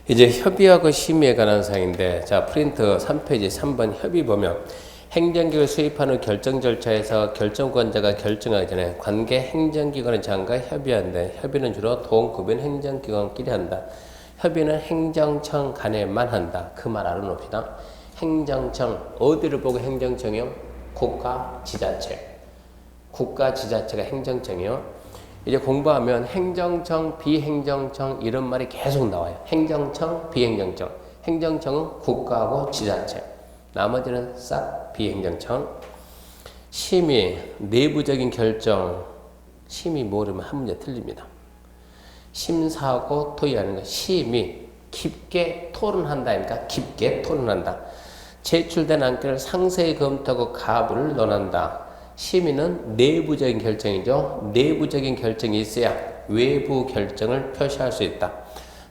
이제 협의하고 심의에 관한 사항인데, 자, 프린트 3페이지 3번 협의 보면 행정기구 수립한 후 결정 절차에서 결정권자가 결정하기 전에 관계 행정기관의 장과 협의하는데, 협의는 주로 동급인 행정기관끼리 한다. 협의는 행정청 간에만 한다. 그 말 알아놓읍시다. 행정청, 어디를 보고 행정청이요? 국가지자체. 국가지자체가 행정청이요. 이제 공부하면 행정청, 비행정청 이런 말이 계속 나와요. 행정청, 비행정청. 행정청은 국가하고 지자체. 나머지는 싹 비행정청. 심의, 내부적인 결정. 심의 모르면 한 문제 틀립니다. 심사하고 토의하는 거. 심의, 깊게 토론한다니까. 깊게 토론한다. 제출된 안건을 상세히 검토하고 가부를 논한다. 심의는 내부적인 결정이죠. 내부적인 결정이 있어야 외부 결정을 표시할 수 있다.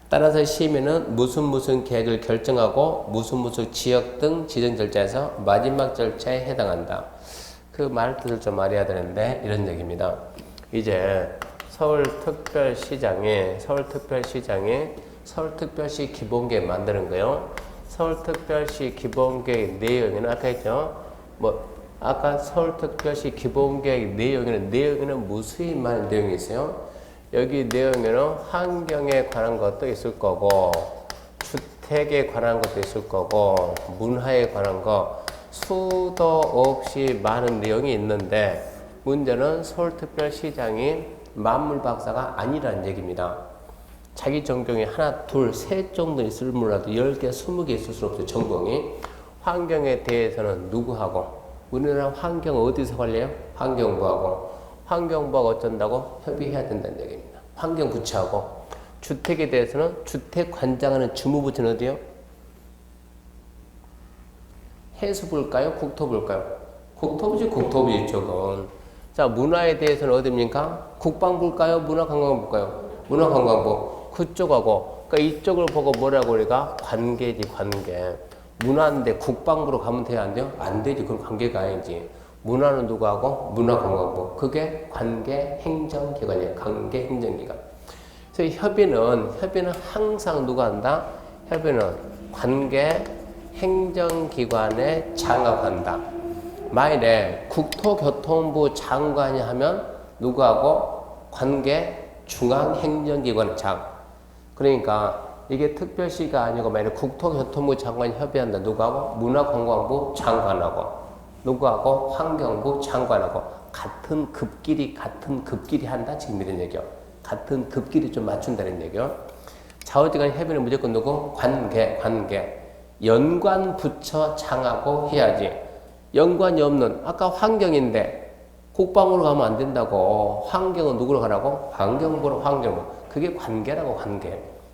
따라서 심의는 무슨 계획을 결정하고 무슨 지역 등 지정 절차에서 마지막 절차에 해당한다. 그 말 뜻을 좀 알아야 되는데 이런 얘기입니다. 이제 서울특별시장에 서울특별시 기본계획 만드는 거요. 서울특별시 기본계획 내용에는 아까 했죠. 아까 서울특별시 기본계획 내용에는 무수히 많은 내용이 있어요. 여기 내용에는 환경에 관한 것도 있을 거고, 주택에 관한 것도 있을 거고, 문화에 관한 거, 수도 없이 많은 내용이 있는데, 문제는 서울특별시장이 만물박사가 아니라는 얘기입니다. 자기 전공이 하나, 둘, 셋 정도 있을 몰라도 10개, 20개 있을 수 없어요, 전공이. 환경에 대해서는 누구하고, 우리나라 환경 어디서 관리해요? 환경부하고. 환경부하고 어쩐다고? 협의해야 된다는 얘기입니다. 환경부처하고. 주택에 대해서는 주택 관장하는 주무부처는 어디요? 해수부일까요? 국토부일까요? 국토부지, 저건. 자, 문화에 대해서는 어디입니까? 국방부일까요? 문화관광부일까요? 문화관광부. 그쪽하고. 그러니까 이쪽을 보고 뭐라고 우리가? 관계지, 관계. 문화인데 국방부로 가면 돼야 안 돼요? 안 되지. 그럼 관계가 아니지. 문화는 누구하고? 문화관광부. 그게 관계행정기관이에요. 관계행정기관. 그래서 협의는 항상 누가 한다? 협의는 관계행정기관에 장악한다. 만일에 국토교통부 장관이 하면 누구하고? 관계중앙행정기관에 장. 그러니까 이게 특별시가 아니고 만약에 국토교통부 장관이 협의한다. 누구하고? 문화관광부 장관하고. 누구하고? 환경부 장관하고. 같은 급끼리 한다. 지금 이런 얘기요. 같은 급끼리 좀 맞춘다는 얘기요. 좌우지간 협의는 무조건 누구? 관계. 연관 부처 장하고 해야지. 연관이 없는, 아까 환경인데 국방으로 가면 안 된다고. 환경은 누구로 가라고? 환경부로. 그게 관계라고,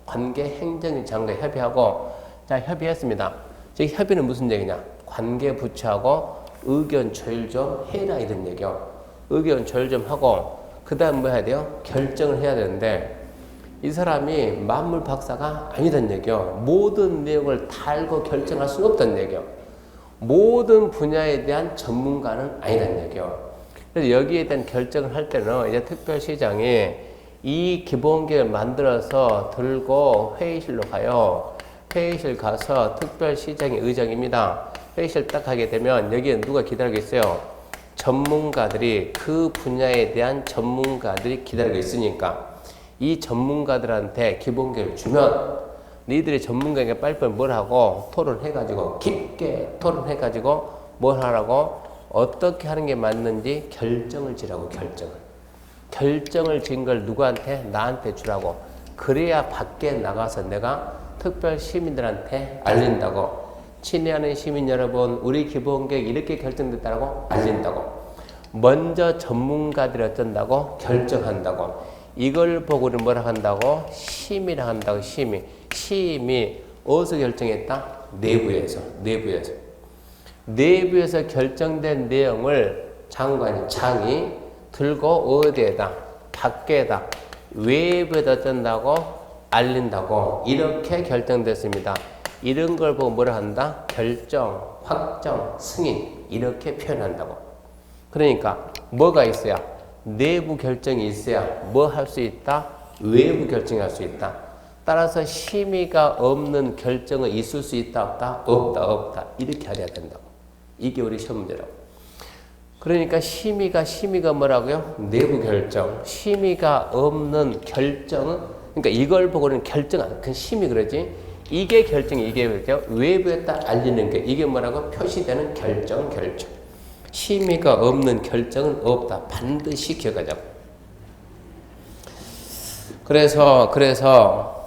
관계 행정위 장과 협의하고. 자, 협의했습니다. 즉 협의는 무슨 얘기냐? 관계 부처하고 의견 조율 좀 해라 이런 얘기요. 의견 조율 좀 하고 그 다음 뭐 해야 돼요? 결정을 해야 되는데 이 사람이 만물 박사가 아니란 얘기요. 모든 내용을 다 알고 결정할 수는 없다는 얘기요. 모든 분야에 대한 전문가는 아니란 얘기요. 그래서 여기에 대한 결정을 할 때는 이제 특별시장이 이 기본계획을 만들어서 들고 회의실로 가요. 회의실 가서 특별시장의 의장입니다. 회의실 딱 하게 되면 여기에 누가 기다리고 있어요? 전문가들이, 그 분야에 대한 전문가들이 기다리고 있으니까 이 전문가들한테 기본계획을 주면 니들이 전문가에게 빨리빨리 뭘 하고 토론해가지고 깊게 토론해가지고 뭘 하라고 어떻게 하는 게 맞는지 결정을 지라고. 결정을 지은 걸 누구한테? 나한테 주라고. 그래야 밖에 나가서 내가 특별 시민들한테 알린다고. 친애하는 시민 여러분, 우리 기본계획 이렇게 결정됐다고 알린다고. 먼저 전문가들이 어쩐다고? 결정한다고. 이걸 보고 우리는 뭐라 한다고? 심의라 한다고. 심의 어디서 결정했다? 내부에서 결정된 내용을 장이 들고 어디에다? 밖에다. 외부에다 어쩐다고? 알린다고. 이렇게 결정됐습니다. 이런 걸 보고 뭐라 한다? 결정, 확정, 승인. 이렇게 표현한다고. 그러니까 뭐가 있어야? 내부 결정이 있어야 뭐 할 수 있다? 외부 결정할 수 있다. 따라서 심의가 없는 결정은 있을 수 있다 없다? 없다 없다. 이렇게 알아야 된다고. 이게 우리 시험 문제라고. 그러니까 심의가 뭐라고요? 내부 결정. 심의가 없는 결정은 그러니까 이걸 보고는 결정 안. 그 심의 그러지. 이게 결정이 이게 뭐죠? 외부에다 알리는 게 이게 뭐라고? 표시되는 결정. 심의가 없는 결정은 없다. 반드시 기억하자고. 그래서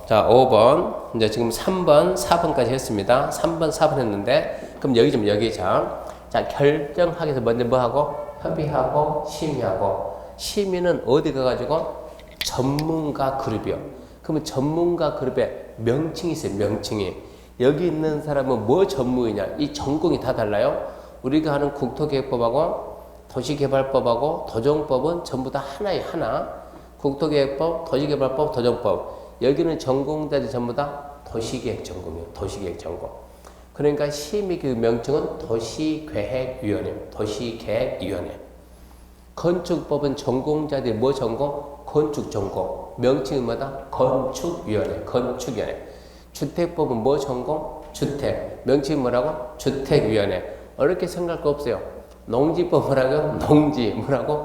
자 5번 이제 지금 3번 4번까지 했습니다. 3번 4번 했는데 그럼 여기 자 결정하기 위해서 먼저 뭐하고? 협의하고 심의하고. 심의는 어디 가가지고? 전문가 그룹이요. 그러면 전문가 그룹에 명칭이 있어요. 명칭이. 여기 있는 사람은 뭐 전문이냐? 이 전공이 다 달라요. 우리가 하는 국토계획법하고 도시개발법하고 도정법은 전부 다 하나의 하나. 국토계획법, 도시개발법, 도정법. 여기는 전공자들이 전부 다 도시계획 전공이에요. 도시계획 전공. 그러니까 심의 그 명칭은 도시계획위원회. 건축법은 전공자들이 뭐 전공? 건축 전공. 명칭은 뭐다? 건축위원회. 주택법은 뭐 전공? 주택. 명칭은 뭐라고? 주택위원회. 어렵게 생각할 거 없어요. 농지법 뭐라고요?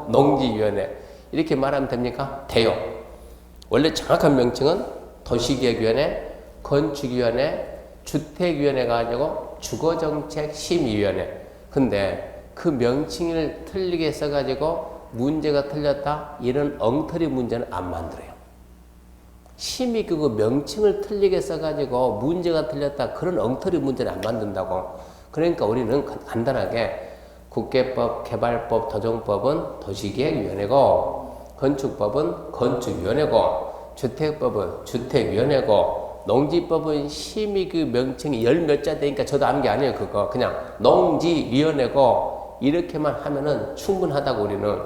농지위원회. 이렇게 말하면 됩니까? 돼요. 원래 정확한 명칭은 도시계획위원회, 건축위원회, 주택위원회가 아니고 주거정책심의위원회. 근데 그 명칭을 틀리게 써가지고 문제가 틀렸다? 이런 엉터리 문제는 안 만들어요. 심의 그거 명칭을 틀리게 써가지고 문제가 틀렸다? 그런 엉터리 문제는 안 만든다고. 그러니까 우리는 간단하게 국계법, 개발법, 도정법은 도시계획위원회고, 건축법은 건축위원회고, 주택법은 주택위원회고, 농지법은 심의 그 명칭이 열 몇 자 되니까 저도 암기 아니에요. 그거 그냥 농지위원회고 이렇게만 하면은 충분하다고 우리는.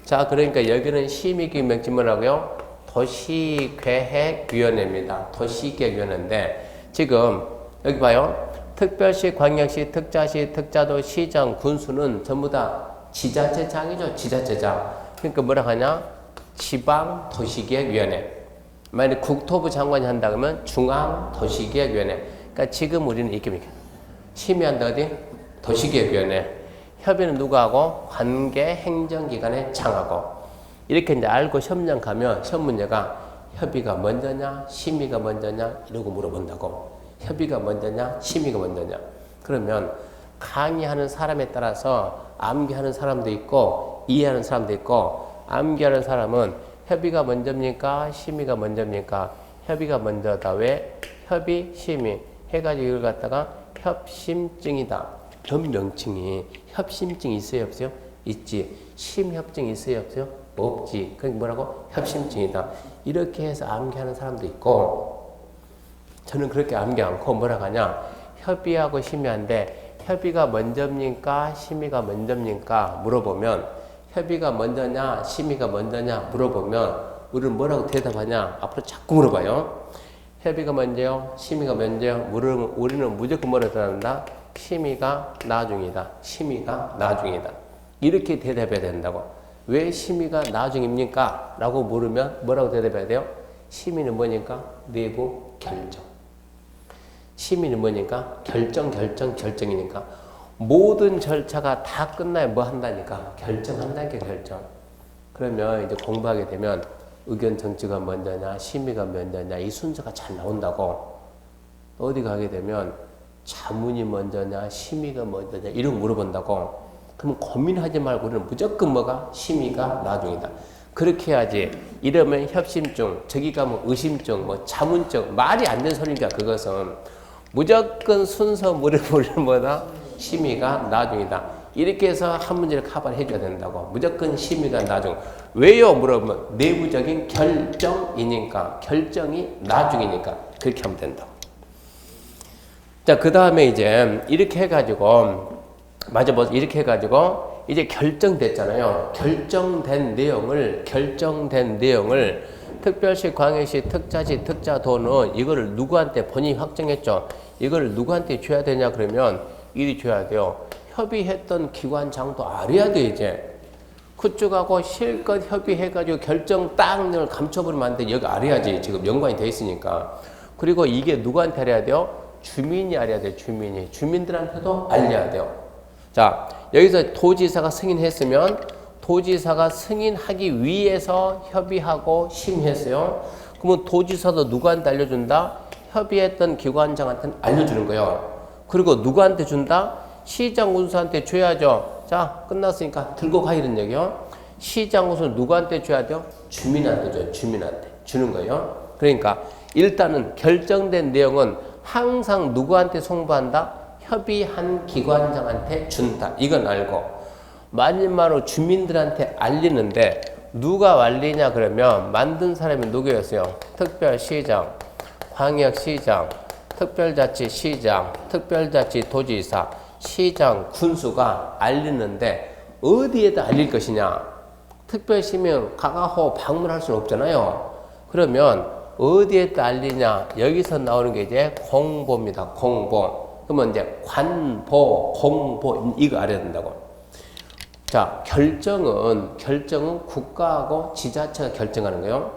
자, 그러니까 여기는 심의 그 명칭 뭐라고요? 도시계획위원회입니다. 도시계획위원회인데 지금 여기 봐요. 특별시, 광역시, 특자시, 특자도, 시정, 군수는 전부 다 지자체장이죠. 지자체장. 그러니까 뭐라 하냐? 지방도시계획위원회. 만약 국토부 장관이 한다 그러면 중앙도시계획위원회. 그러니까 지금 우리는 이렇게 심의한다 어디? 도시계획위원회. 협의는 누구하고? 관계 행정기관의 장하고. 이렇게 이제 알고 시험장 가면 시험 문제가 협의가 먼저냐, 심의가 먼저냐 이러고 물어본다고. 협의가 먼저냐, 심의가 먼저냐. 그러면 강의하는 사람에 따라서 암기하는 사람도 있고 이해하는 사람도 있고, 암기하는 사람은 협의가 먼저입니까? 심의가 먼저입니까? 협의가 먼저다. 왜? 협의, 심의 해가지고 이걸 갖다가 협심증이다. 변명칭이 협심증이 있어요, 없어요? 있지. 심협증이 있어요, 없어요? 없지. 그게 뭐라고? 협심증이다. 이렇게 해서 암기하는 사람도 있고, 저는 그렇게 암기 않고 뭐라고 하냐? 협의하고 심의한데 협의가 먼저입니까? 심의가 먼저입니까? 물어보면 협의가 먼저냐? 심의가 먼저냐? 물어보면 우리는 뭐라고 대답하냐? 앞으로 자꾸 물어봐요. 협의가 먼저요? 심의가 먼저요? 물으면 우리는 무조건 뭐라고 대답한다? 심의가 나중이다. 심의가 나중이다. 이렇게 대답해야 된다고. 왜 심의가 나중입니까? 라고 물으면 뭐라고 대답해야 돼요? 심의는 뭐니까? 내부 결정. 심의는 뭐니까? 결정이니까. 모든 절차가 다 끝나야 뭐 한다니까? 결정한다니까, 결정. 그러면 이제 공부하게 되면 의견 정치가 먼저냐, 심의가 먼저냐, 이 순서가 잘 나온다고. 어디 가게 되면 자문이 먼저냐, 심의가 먼저냐, 이런 거 물어본다고. 그럼 고민하지 말고 우리는 무조건 뭐가? 심의가 나중이다. 그렇게 해야지. 이러면 협심증, 저기 가면 의심증, 뭐 자문증, 말이 안 되는 소리니까 그것은. 무조건 순서 물어보는 뭐다? 심의가 나중이다. 이렇게 해서 한 문제를 커버를 해줘야 된다고. 무조건 심의가 나중. 왜요? 물어보면 내부적인 결정이니까. 결정이 나중이니까. 그렇게 하면 된다고. 자, 그 다음에 이제 이렇게 해가지고, 이렇게 해가지고, 이제 결정됐잖아요. 결정된 내용을 특별시, 광역시, 특자시, 특자도는 이거를 누구한테 본인이 확정했죠. 이걸 누구한테 줘야 되냐 그러면 이리 줘야 돼요. 협의했던 기관장도 알아야 돼 이제. 그쪽하고 실컷 협의해가지고 결정 딱 늘 감춰버리면 안 돼. 여기 알아야지. 지금 연관이 돼 있으니까. 그리고 이게 누구한테 알아야 돼요? 주민이 알아야 돼요. 주민이. 주민들한테도 알려야 돼요. 자, 여기서 도지사가 승인했으면 도지사가 승인하기 위해서 협의하고 심의했어요. 그러면 도지사도 누구한테 알려준다? 협의했던 기관장한테 알려주는 거예요. 그리고 누구한테 준다? 시장 군수한테 줘야죠. 자, 끝났으니까 들고 가 이런 얘기요. 시장 군수는 누구한테 줘야 돼요? 주민한테 줘요. 주민한테 주는 거예요. 그러니까 일단은 결정된 내용은 항상 누구한테 송부한다? 협의한 기관장한테 준다. 이건 알고 마지막으로 주민들한테 알리는데 누가 알리냐 그러면 만든 사람이 누구였어요? 특별시장, 광역시장, 특별자치시장, 특별자치도지사, 시장, 군수가 알리는데 어디에다 알릴 것이냐? 특별시면 가가호 방문할 수는 없잖아요. 그러면 어디에다 알리냐? 여기서 나오는 게 이제 공보입니다. 공보. 그러면 이제 관보, 공보 이거 알아야 된다고. 자, 결정은 국가하고 지자체가 결정하는 거예요.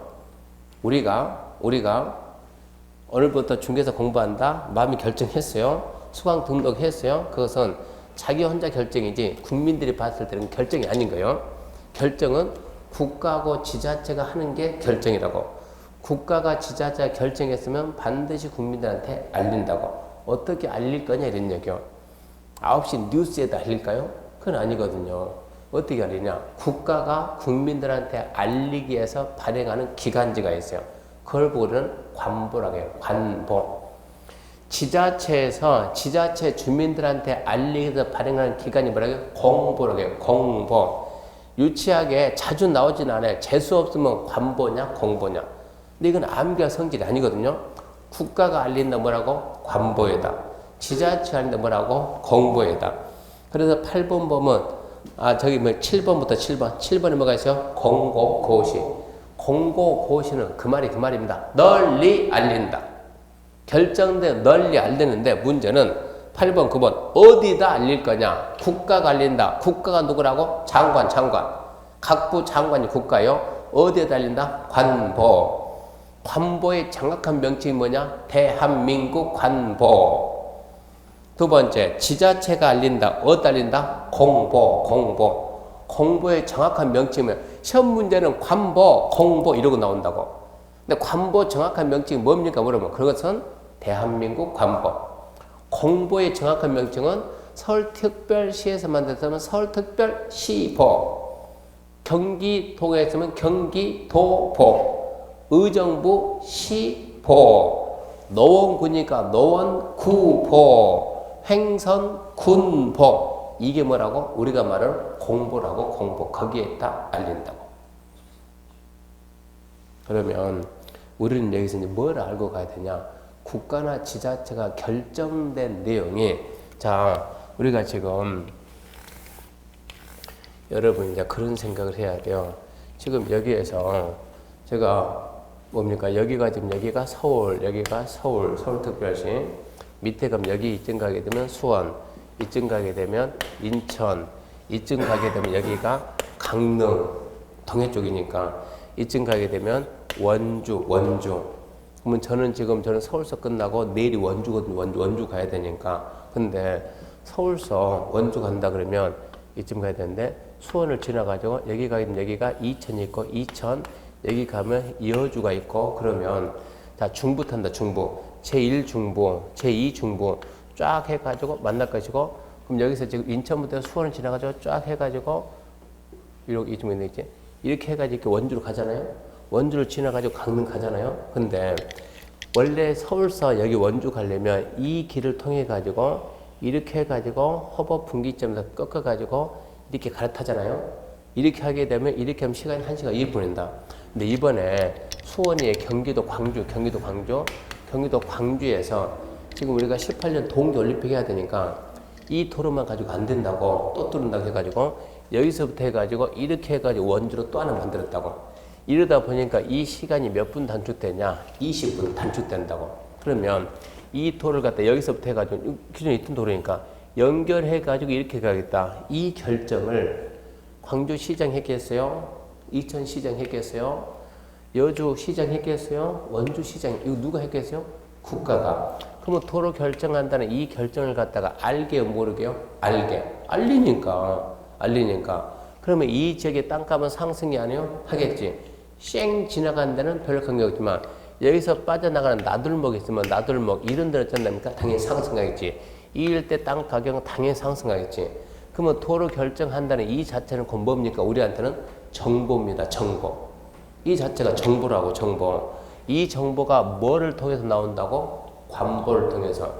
우리가 오늘부터 중개사 공부한다. 마음이 결정했어요. 수강 등록했어요. 그것은 자기 혼자 결정이지 국민들이 봤을 때는 결정이 아닌 거예요. 결정은 국가하고 지자체가 하는 게 결정이라고. 국가가 지자체가 결정했으면 반드시 국민들한테 알린다고. 어떻게 알릴 거냐 이런 얘기요. 9시 뉴스에다 알릴까요? 그건 아니거든요. 어떻게 알리냐? 국가가 국민들한테 알리기 위해서 발행하는 기관지가 있어요. 그걸 보고는 관보라고 해요. 관보. 지자체에서 지자체 주민들한테 알리기 위해서 발행하는 기관이 뭐라고 해요? 공보라고 해요. 공보. 유치하게 자주 나오진 않아요. 재수 없으면 관보냐 공보냐. 근데 이건 암기와 성질이 아니거든요. 국가가 알린다 뭐라고? 관보에다. 지자체가 알린다 뭐라고? 공보에다. 그래서 8번 보면 7번부터 7번. 7번에 뭐가 있어요? 공고고시. 공고고시는 그 말입니다. 널리 알린다. 결정된 널리 알리는데 문제는 8번, 9번 어디다 알릴 거냐? 국가가 알린다. 국가가 누구라고? 장관. 각부 장관이 국가요. 어디에다 알린다? 관보. 관보의 정확한 명칭이 뭐냐? 대한민국 관보. 두 번째, 지자체가 알린다. 어디다 알린다? 공보. 공보의 정확한 명칭은 시험 문제는 관보, 공보 이러고 나온다고. 근데 관보 정확한 명칭이 뭡니까? 물으면 그것은 대한민국 관보. 공보의 정확한 명칭은 서울특별시에서 만들었으면 서울특별시보. 경기도에서는 경기도보. 의정부 시보. 노원구니까 노원구보. 횡성군보. 이게 뭐라고? 우리가 말하는 공보라고. 공보. 거기에다 알린다고. 그러면 우리는 여기서 이제 뭘 알고 가야 되냐? 국가나 지자체가 결정된 내용이, 자, 우리가 지금 여러분 이제 그런 생각을 해야 돼요. 지금 여기에서 제가 뭡니까? 여기가 지금 여기가 서울, 여기가 서울특별시. 밑에 가면 여기 이쯤 가게 되면 수원, 이쯤 가게 되면 인천, 이쯤 가게 되면 여기가 강릉, 동해 쪽이니까 이쯤 가게 되면 원주. 그러면 저는 서울서 끝나고 내일이 원주거든요. 원주 가야 되니까. 근데 서울서 원주 간다 그러면 이쯤 가야 되는데 수원을 지나가지고 여기 가면 여기가 이천이 있고 이천 여기 가면 여주가 있고 그러면 자 중부 탄다. 중부. 제1중부, 제2중부 쫙 해가지고 만날 것이고 그럼 여기서 지금 인천부터 수원을 지나가지고 쫙 해가지고 이렇게 이쯤 있는 있지. 이렇게 해가지고 이렇게 원주로 가잖아요. 원주를 지나가지고 강릉 가잖아요. 근데 원래 서울서 여기 원주 가려면 이 길을 통해 가지고 이렇게 해가지고 허버 분기점에서 꺾어가지고 이렇게 갈아타잖아요. 이렇게 하게 되면 이렇게 하면 시간이 1시간 2분인다. 근데 이번에 수원이 경기도 광주에서 지금 우리가 18년 동계올림픽 해야 되니까 이 도로만 가지고 안 된다고 또 뚫는다고 해가지고 여기서부터 해가지고 이렇게 해가지고 원주로 또 하나 만들었다고. 이러다 보니까 이 시간이 몇 분 단축되냐? 20분 단축된다고. 그러면 이 도를 갖다 여기서부터 해가지고 기존에 있던 도로니까 연결해가지고 이렇게 가겠다. 이 결정을 광주 시장 했겠어요? 이천 시장 했겠어요? 여주 시장 했겠어요? 원주 시장, 이거 누가 했겠어요? 국가가. 그러면 도로 결정한다는 이 결정을 갖다가 알게요, 모르게요? 알게. 알리니까. 그러면 이 지역의 땅값은 상승이 아니요? 하겠지. 쌩 지나간 데는 별 관계 없지만 여기서 빠져나가는 나들목이 있으면 나들목 이런 데는 어쩐답니까? 당연히 상승하겠지. 이 일대 땅 가격은 당연히 상승하겠지. 그러면 도로 결정한다는 이 자체는 곧 뭡니까? 우리한테는 정보입니다. 정보. 이 자체가 정보라고, 정보. 이 정보가 뭐를 통해서 나온다고? 관보를 통해서.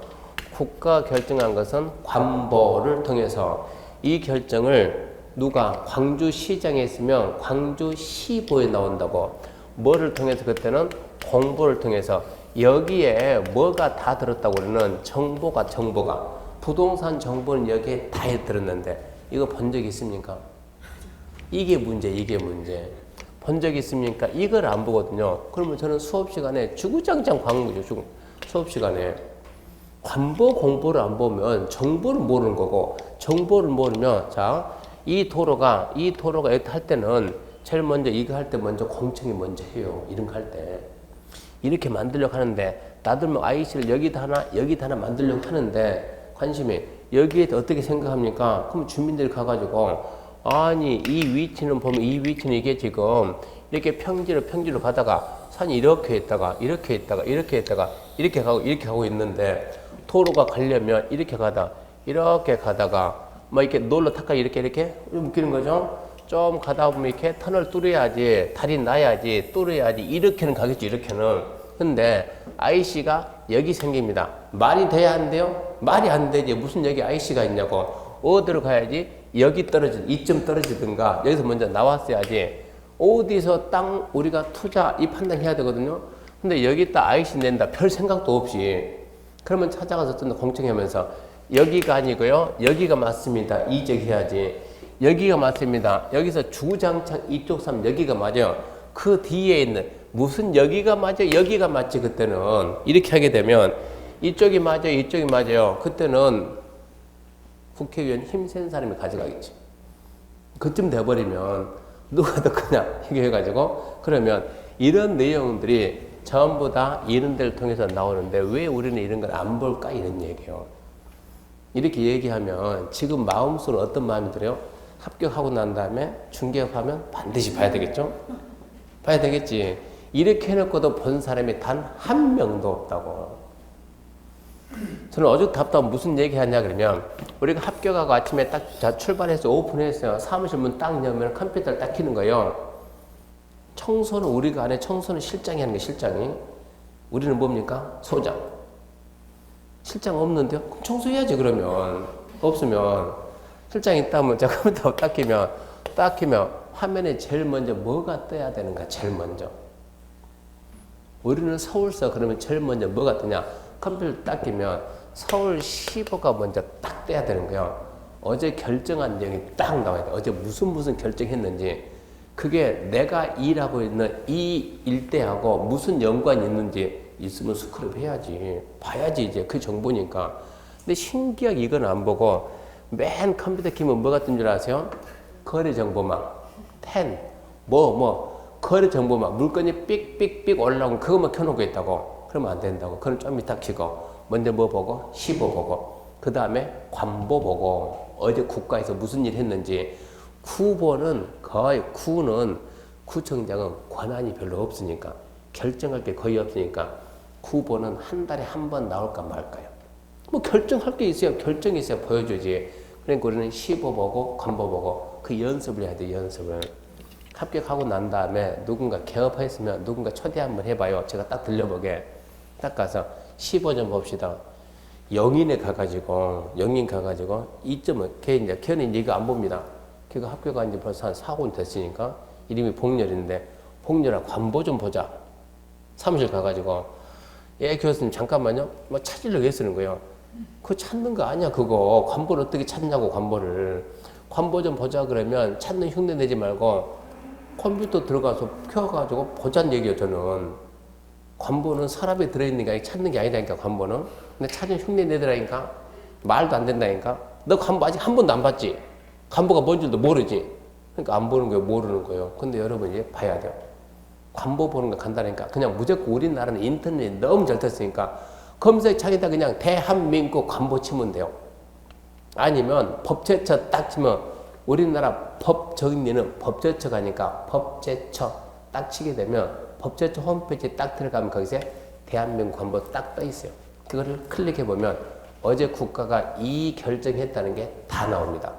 국가 결정한 것은 관보를 통해서. 이 결정을 누가 광주시장에 있으면 광주시보에 나온다고. 뭐를 통해서? 그때는 공보를 통해서. 여기에 뭐가 다 들었다고 그러는 정보가 부동산 정보는 여기에 다 들었는데 이거 본 적 있습니까? 이게 문제. 본 적 있습니까? 이걸 안 보거든요. 그러면 저는 수업 시간에 주구장창 광고죠. 수업 시간에 관보 공보를 안 보면 정보를 모르는 거고, 정보를 모르면 자, 이 도로가 이렇게 할 때는 제일 먼저 이거 할 때 먼저 공청이 먼저 해요. 이런 거 할 때. 이렇게 만들려고 하는데 나들 뭐 IC를 여기다 하나 만들려고 하는데 관심이 여기에 어떻게 생각합니까? 그럼 주민들이 가가지고 아니 이 위치는 보면 이 위치는 이게 지금 이렇게 평지로 가다가 산이 이렇게 가고 있는데 도로가 가려면 이렇게 가다가 뭐 이렇게 놀러 탔까 이렇게 웃기는 거죠. 좀 가다 보면 이렇게 터널 뚫어야지, 다리 나야지, 뚫어야지, 이렇게는 가겠지, 이렇게는. 근데 IC가 여기 생깁니다. 말이 돼야 한대요? 말이 안 되지. 무슨 여기 IC가 있냐고. 어디로 가야지? 여기 이쯤 떨어지든가, 여기서 먼저 나왔어야지. 어디서 땅 우리가 투자, 이 판단해야 되거든요. 근데 여기다 IC 낸다. 별 생각도 없이. 그러면 찾아가서 좀 더 공청하면서 여기가 아니고요. 여기가 맞습니다. 이적해야지. 여기가 맞습니다. 여기서 주장창 이쪽 삼 여기가 맞아요. 그 뒤에 있는 무슨 여기가 맞아 여기가 맞지. 그때는 이렇게 하게 되면 이쪽이 맞아요. 그때는 국회의원 힘센 사람이 가져가겠지. 그쯤 돼버리면 누가 더 그냥 해가지고 그러면 이런 내용들이 전부 다 이런 데를 통해서 나오는데 왜 우리는 이런 걸 안 볼까 이런 얘기예요. 이렇게 얘기하면 지금 마음속으로 어떤 마음이 들어요? 합격하고 난 다음에 중개업하면 반드시 봐야 되겠죠? 봐야 되겠지. 이렇게 해놓고도 본 사람이 단 한 명도 없다고. 저는 어제 답답한 무슨 얘기 하냐 그러면 우리가 합격하고 아침에 딱 출발해서 오픈했어요. 사무실 문 딱 열면 컴퓨터를 딱 켜는 거예요. 청소는 우리가 안 해. 청소는 실장이 하는 게 실장이. 우리는 뭡니까? 소장. 실장 없는데요? 그럼 청소해야지 그러면. 없으면. 실장 있다면 저 컴퓨터 딱 키면 화면에 제일 먼저 뭐가 떠야 되는가 제일 먼저. 우리는 서울서 그러면 제일 먼저 뭐가 뜨냐 컴퓨터 딱 키면 서울시보가 먼저 딱 떠야 되는 거예요. 어제 결정한 내용이 딱 나와야 돼. 어제 무슨 결정했는지 그게 내가 일하고 있는 이 일대하고 무슨 연관이 있는지 있으면 스크랩 해야지. 봐야지 이제 그 정보니까. 근데 신기하게 이건 안 보고 맨 컴퓨터 키면 뭐가 뜬 줄 아세요? 거래 정보망, 거래 정보망, 물건이 삑삑삑 올라오면 그것만 켜놓고 있다고. 그러면 안 된다고. 그럼 좀 이따 키고, 먼저 뭐 보고, 시보 보고, 그 다음에 관보 보고, 어제 국가에서 무슨 일 했는지. 구보는 구청장은 권한이 별로 없으니까, 결정할 게 거의 없으니까, 구보는 한 달에 한 번 나올까 말까요? 뭐 결정할 게 있어요. 결정이 있어야 보여주지. 그러니까 우리는 시보 보고 관보 보고 그 연습을 해야 돼. 연습을. 합격하고 난 다음에 누군가 개업했으면 누군가 초대 한번 해봐요. 제가 딱 들려보게. 딱 가서 시보 좀 봅시다. 영인에 가가지고 이점은 걔는 이거 안 봅니다. 걔가 합격한 지 벌써 한 4년 됐으니까 이름이 복렬인데 복렬아 관보 좀 보자. 사무실 가가지고 예 교수님 잠깐만요. 뭐 찾으려고 애쓰는 거예요. 그거 찾는 거 아니야 그거. 관보를 어떻게 찾냐고. 관보 좀 보자 그러면 찾는 흉내 내지 말고 컴퓨터 들어가서 켜가지고 보자는 얘기예요. 저는 관보는 서랍에 들어있는 게 아니라 찾는 게 아니라니까. 관보는 근데 찾는 흉내 내더라니까. 말도 안 된다니까. 너 관보 아직 한 번도 안 봤지. 관보가 뭔 줄도 모르지. 그러니까 안 보는 거예요. 모르는 거예요. 근데 여러분 이제 봐야 돼요. 관보 보는 거 간다니까. 그냥 무조건 우리나라는 인터넷이 너무 잘 됐으니까 검색창에다 그냥 대한민국 관보 치면 돼요. 아니면 법제처 딱 치면 우리나라 법 정리는 법제처 가니까 법제처 딱 치게 되면 법제처 홈페이지 딱 들어가면 거기서 대한민국 관보 딱 떠 있어요. 그거를 클릭해 보면 어제 국가가 이 결정했다는 게 다 나옵니다.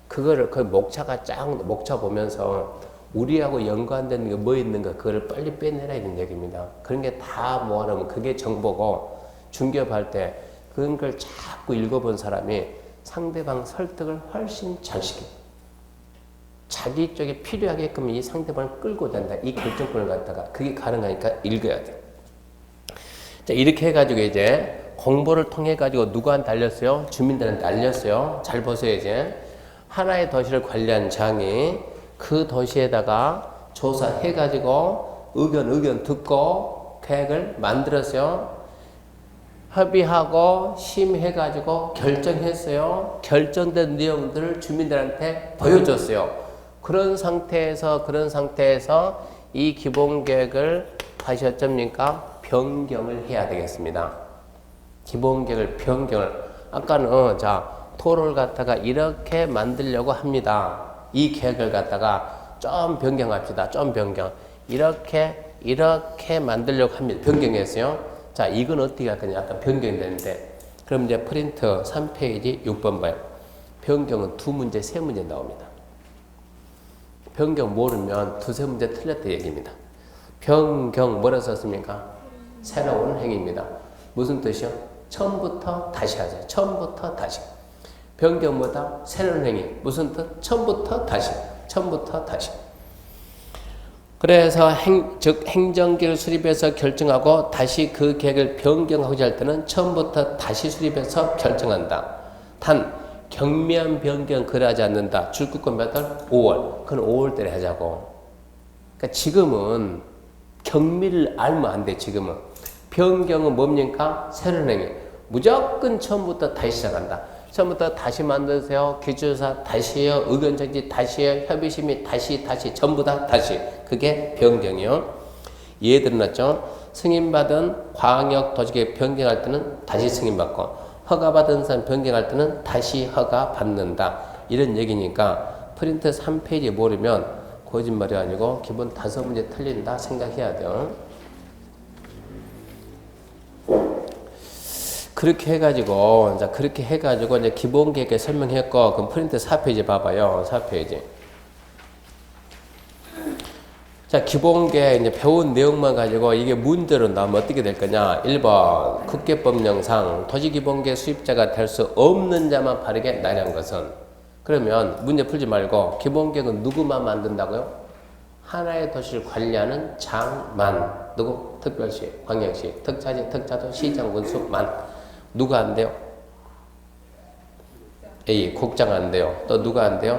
그거를 그 목차가 목차 보면서 우리하고 연관되는 게 뭐 있는가 그거를 빨리 빼내라 이런 얘기입니다. 그런 게 다 모아놓으면 그게 정보고 중개업할 때 그런 걸 자꾸 읽어본 사람이 상대방 설득을 훨씬 잘 시켜요. 자기 쪽에 필요하게끔 이 상대방을 끌고 된다. 이 결정권을 갖다가 그게 가능하니까 읽어야 돼요. 자, 이렇게 해가지고 이제 공보를 통해 가지고 누구한테 알렸어요? 주민들한테 알렸어요. 잘 보세요. 이제 하나의 도시를 관리한 장이 그 도시에다가 조사해 가지고 의견 듣고 계획을 만들었어요. 협의하고 심의해 가지고 결정했어요. 결정된 내용들을 주민들한테 보여줬어요. 그런 상태에서 이 기본 계획을 다시 어쩝니까? 변경을 해야 되겠습니다. 기본 계획을 변경을 아까는 도로를 갖다가 이렇게 만들려고 합니다. 이 계획을 갖다가 좀 변경합시다. 좀 변경. 이렇게 만들려고 합니다. 변경했어요. 자, 이건 어떻게 할 거냐? 아까 변경이 되는데. 그럼 이제 프린트 3페이지 6번 봐요. 변경은 2문제, 3문제 나옵니다. 변경 모르면 2-3문제 틀렸다 얘기입니다. 변경 뭐라 썼습니까? 새로운 행위입니다. 무슨 뜻이요? 처음부터 다시 하자. 처음부터 다시. 변경 뭐다? 새로운 행위. 무슨 뜻? 처음부터 다시. 그래서 행정기를 수립해서 결정하고 다시 그 계획을 변경하고자 할 때는 처음부터 다시 수립해서 결정한다. 단 경미한 변경 그러하지 않는다. 출구권 몇 월? 5월. 그건 5월달에 하자고. 그러니까 지금은 경미를 알면 안 돼. 지금은 변경은 뭡니까? 새로운 행위. 무조건 처음부터 다시 시작한다. 처음부터 다시 만드세요. 기초조사 다시 해요. 의견정지 다시 해요. 협의심의 다시 전부 다 다시. 그게 변경이요. 예에 들어놨죠. 승인받은 광역도시계획 변경할 때는 다시 승인받고 허가받은 사람 변경할 때는 다시 허가받는다. 이런 얘기니까 프린트 3페이지 모르면 거짓말이 아니고 기본 5문제 틀린다 생각해야 돼요. 그렇게 해가지고 이제 기본 계획에 설명했고, 그럼 프린트 4페이지 봐봐요. 4페이지. 자, 기본 계획 이제 배운 내용만 가지고 이게 문제로 나오면 어떻게 될 거냐? 1번 국계법령상 도시기본계획 수립자가 될 수 없는 자만 바르게 나열한 것은. 그러면 문제 풀지 말고 기본 계획은 누구만 만든다고요? 하나의 도시를 관리하는 장만. 누구? 특별시, 광역시, 특차지, 특차도, 시장, 군수만. 누가 안 돼요? A. 국장 안 돼요. 또 누가 안 돼요?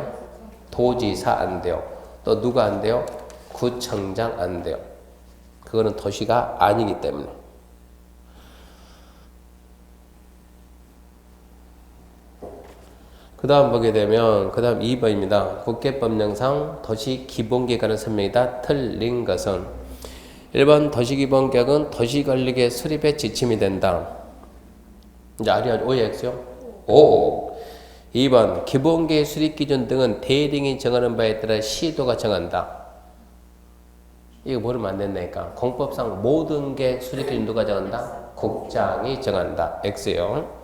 도지사 안 돼요. 또 누가 안 돼요? 구청장 안 돼요. 그거는 도시가 아니기 때문에. 그 다음 보게 되면, 그 다음 2번입니다. 국계법령상 도시기본계획에 관한 설명이 다 틀린 것은 1번 도시기본계획은 도시관리계획 수립의 지침이 된다. 이제 아리아 오엑스요? 오. 2번 기본계획 수립기준 등은 대령이 정하는 바에 따라 시도가 정한다. 이거 모르면 안 된다니까. 공법상 모든 계획 수립기준 누가 정한다? 국장이 정한다. X요.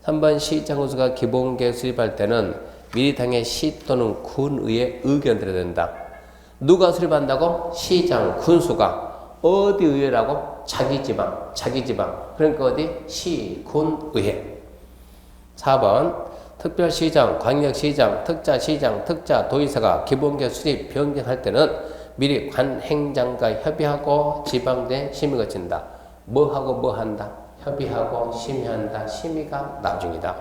3번 시장군수가 기본계획 수립할 때는 미리 당해 시 또는 군의회 의견 들어야 된다. 누가 수립한다고? 시장, 군수가. 어디 의회라고? 자기 지방. 그러니까 어디? 시, 군, 의회. 4번 특별시장, 광역시장, 특자시장, 특자도의사가 기본계획 수립 변경할 때는 미리 관행장과 협의하고 지방대 심의 거친다. 뭐하고 뭐 한다? 협의하고 심의한다. 심의가 나중이다.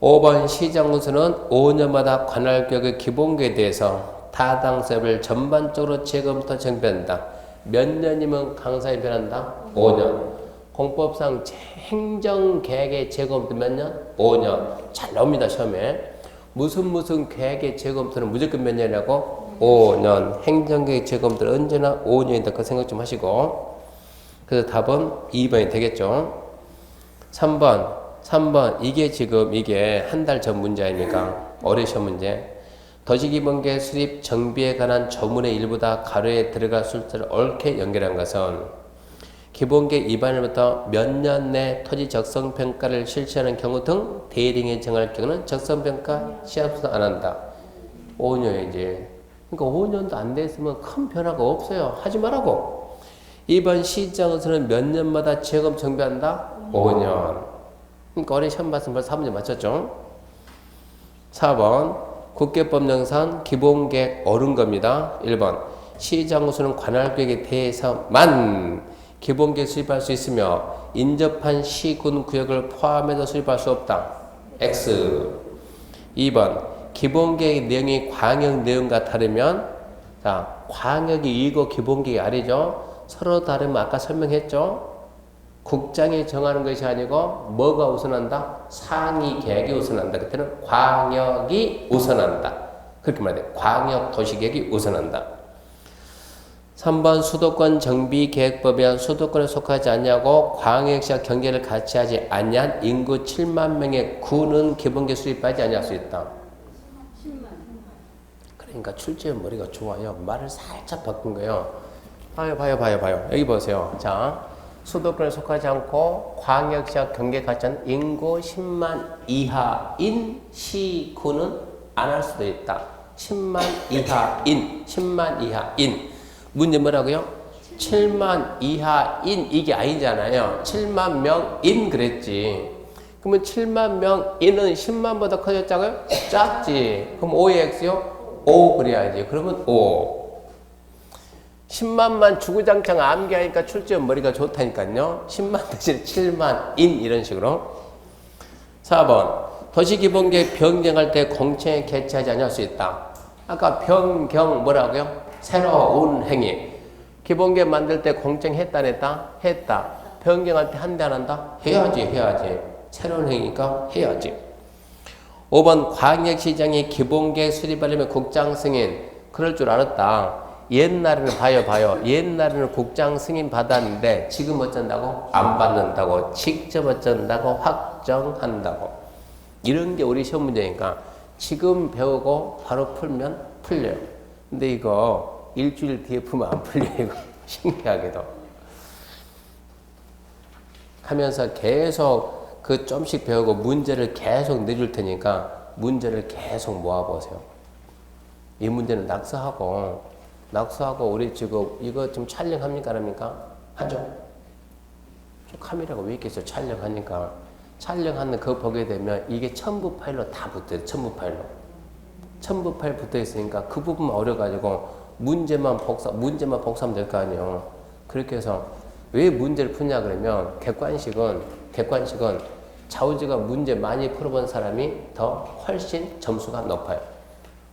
5번 시장군수는 5년마다 관할구역의 기본계획에 대해서 타당성을 전반적으로 재검토 정비한다. 몇 년이면 강사에 변한다? 5년. 공법상 행정계획의 재검토 몇 년? 5년. 잘 나옵니다, 시험에. 무슨 계획의 재검토는 무조건 몇 년이라고? 5년. 행정계획 재검토는 언제나 5년이다. 그 생각 좀 하시고. 그래서 답은 2번이 되겠죠. 3번. 이게 지금 이게 한 달 전 문제 아닙니까? 올해 시험 문제. 도시기본계획 수립 정비에 관한 조문의 일부다 가로에 들어갈 술자를 옳게 연결한 것은 기본계획 위반으로부터 몇 년 내 토지 적성평가를 실시하는 경우 등 대리인이 정할 경우는 적성평가 시합수도 안 한다. 5년이지. 그러니까 5년도 안 됐으면 큰 변화가 없어요. 하지 말라고. 2번 시장에서는 몇 년마다 지역금 정비한다? 5년. 그러니까 올해 시험 봤으면 벌써 4문제 맞췄죠? 4번 국계법령상 기본계획 옳은 겁니다. 1번 시장우수는 관할계획에 대해서만 기본계획 수립할 수 있으며 인접한 시군 구역을 포함해서 수립할 수 없다. X. 2번 기본계획 내용이 광역 내용과 다르면 자 광역이 이거 기본계획이 아니죠. 서로 다르면 아까 설명했죠. 국장이 정하는 것이 아니고 뭐가 우선한다? 상위 계획이 우선한다. 그때는 광역이 우선한다. 그렇게 말해야 돼. 광역 도시계획이 우선한다. 3번 수도권 정비계획법에 의한 수도권에 속하지 않냐고 광역시와 경계를 같이 하지 않냐 인구 7만 명의 구는 기본계획 수립하지 않을 수 있다. 그러니까 출제는 머리가 좋아요. 말을 살짝 바꾼 거예요. 봐요. 여기 보세요. 자, 수도권에 속하지 않고 광역시와 경계 같지 않은 인구 10만 이하인 시구는 안 할 수도 있다. 10만 이하인. 문제 뭐라고요? 7만 이하인 이게 아니잖아요. 7만 명인 그랬지. 그러면 7만 명인은 10만보다 커졌잖아요? 작지. 그럼 5의 x요? 5 그래야지. 그러면 5. 10만만 주구장창 암기하니까 출제원 머리가 좋다니까요. 10만 대신에 7만 인 이런 식으로. 4번 도시기본계획 변경할 때 공청회 개최하지 않을 수 있다. 아까 변경 뭐라고요? 새로운 행위. 기본계획 만들 때 공청했다 안 했다? 했다. 변경할 때 한대 안 한다? 해야지. 새로운 행위니까 해야지. 5번 광역시장이 기본계획 수립하려면 국장 승인. 그럴 줄 알았다. 옛날에는 봐요. 옛날에는 국장 승인 받았는데 지금 어쩐다고? 안 받는다고. 직접 어쩐다고? 확정한다고. 이런 게 우리 시험 문제니까 지금 배우고 바로 풀면 풀려요. 근데 이거 일주일 뒤에 풀면 안 풀려요. 이거 신기하게도. 하면서 계속 그 좀씩 배우고 문제를 계속 내줄 테니까 문제를 계속 모아보세요. 이 문제는 낙서하고 우리 지금 이거 좀 촬영합니까? 합니까? 하죠. 카메라가 왜 있겠어요? 촬영하니까. 촬영하는 거 보게 되면 이게 첨부 파일로 다 붙어요. 첨부 파일 붙어 있으니까 그 부분만 어려가지고 문제만 복사하면 될 거 아니에요. 그렇게 해서 왜 문제를 푸냐 그러면 객관식은 좌우지가 문제 많이 풀어본 사람이 더 훨씬 점수가 높아요.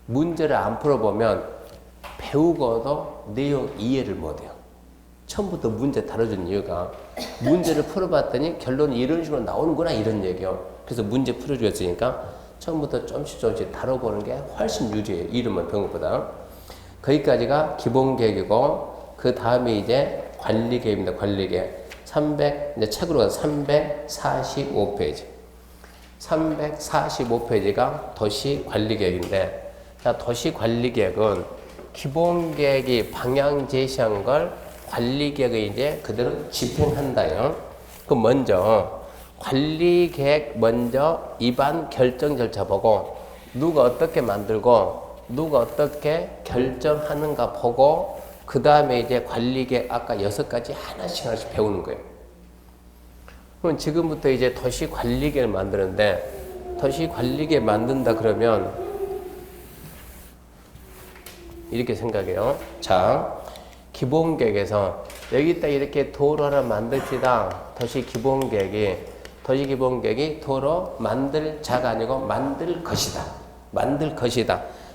문제를 안 풀어보면 배우고도 내용 이해를 못해요. 처음부터 문제 다뤄준 이유가 문제를 풀어봤더니 결론이 이런 식으로 나오는구나 이런 얘기요. 그래서 문제 풀어주었으니까 처음부터 조금씩 다뤄보는 게 훨씬 유리해요. 이름만 배운 것보다. 거기까지가 기본계획이고 그 다음에 이제 관리계획입니다. 관리계획. 이제 책으로 가서 345페이지. 345페이지가 도시관리계획인데 자, 도시관리계획은 기본계획이 방향 제시한 걸 관리계획을 이제 그대로 집행한다요. 그럼 먼저 관리계획 먼저 입안 결정 절차 보고 누가 어떻게 만들고 누가 어떻게 결정하는가 보고 그 다음에 이제 관리계획 아까 6가지 하나씩 배우는 거예요. 그럼 지금부터 이제 도시관리계획을 만드는데 도시관리계획 만든다 그러면 이렇게 생각해요. 자, 기본계획에서 여기다 이렇게 도로 하나 만들지다. 도시기본계획이 도로 만들 자가 아니고 만들 것이다.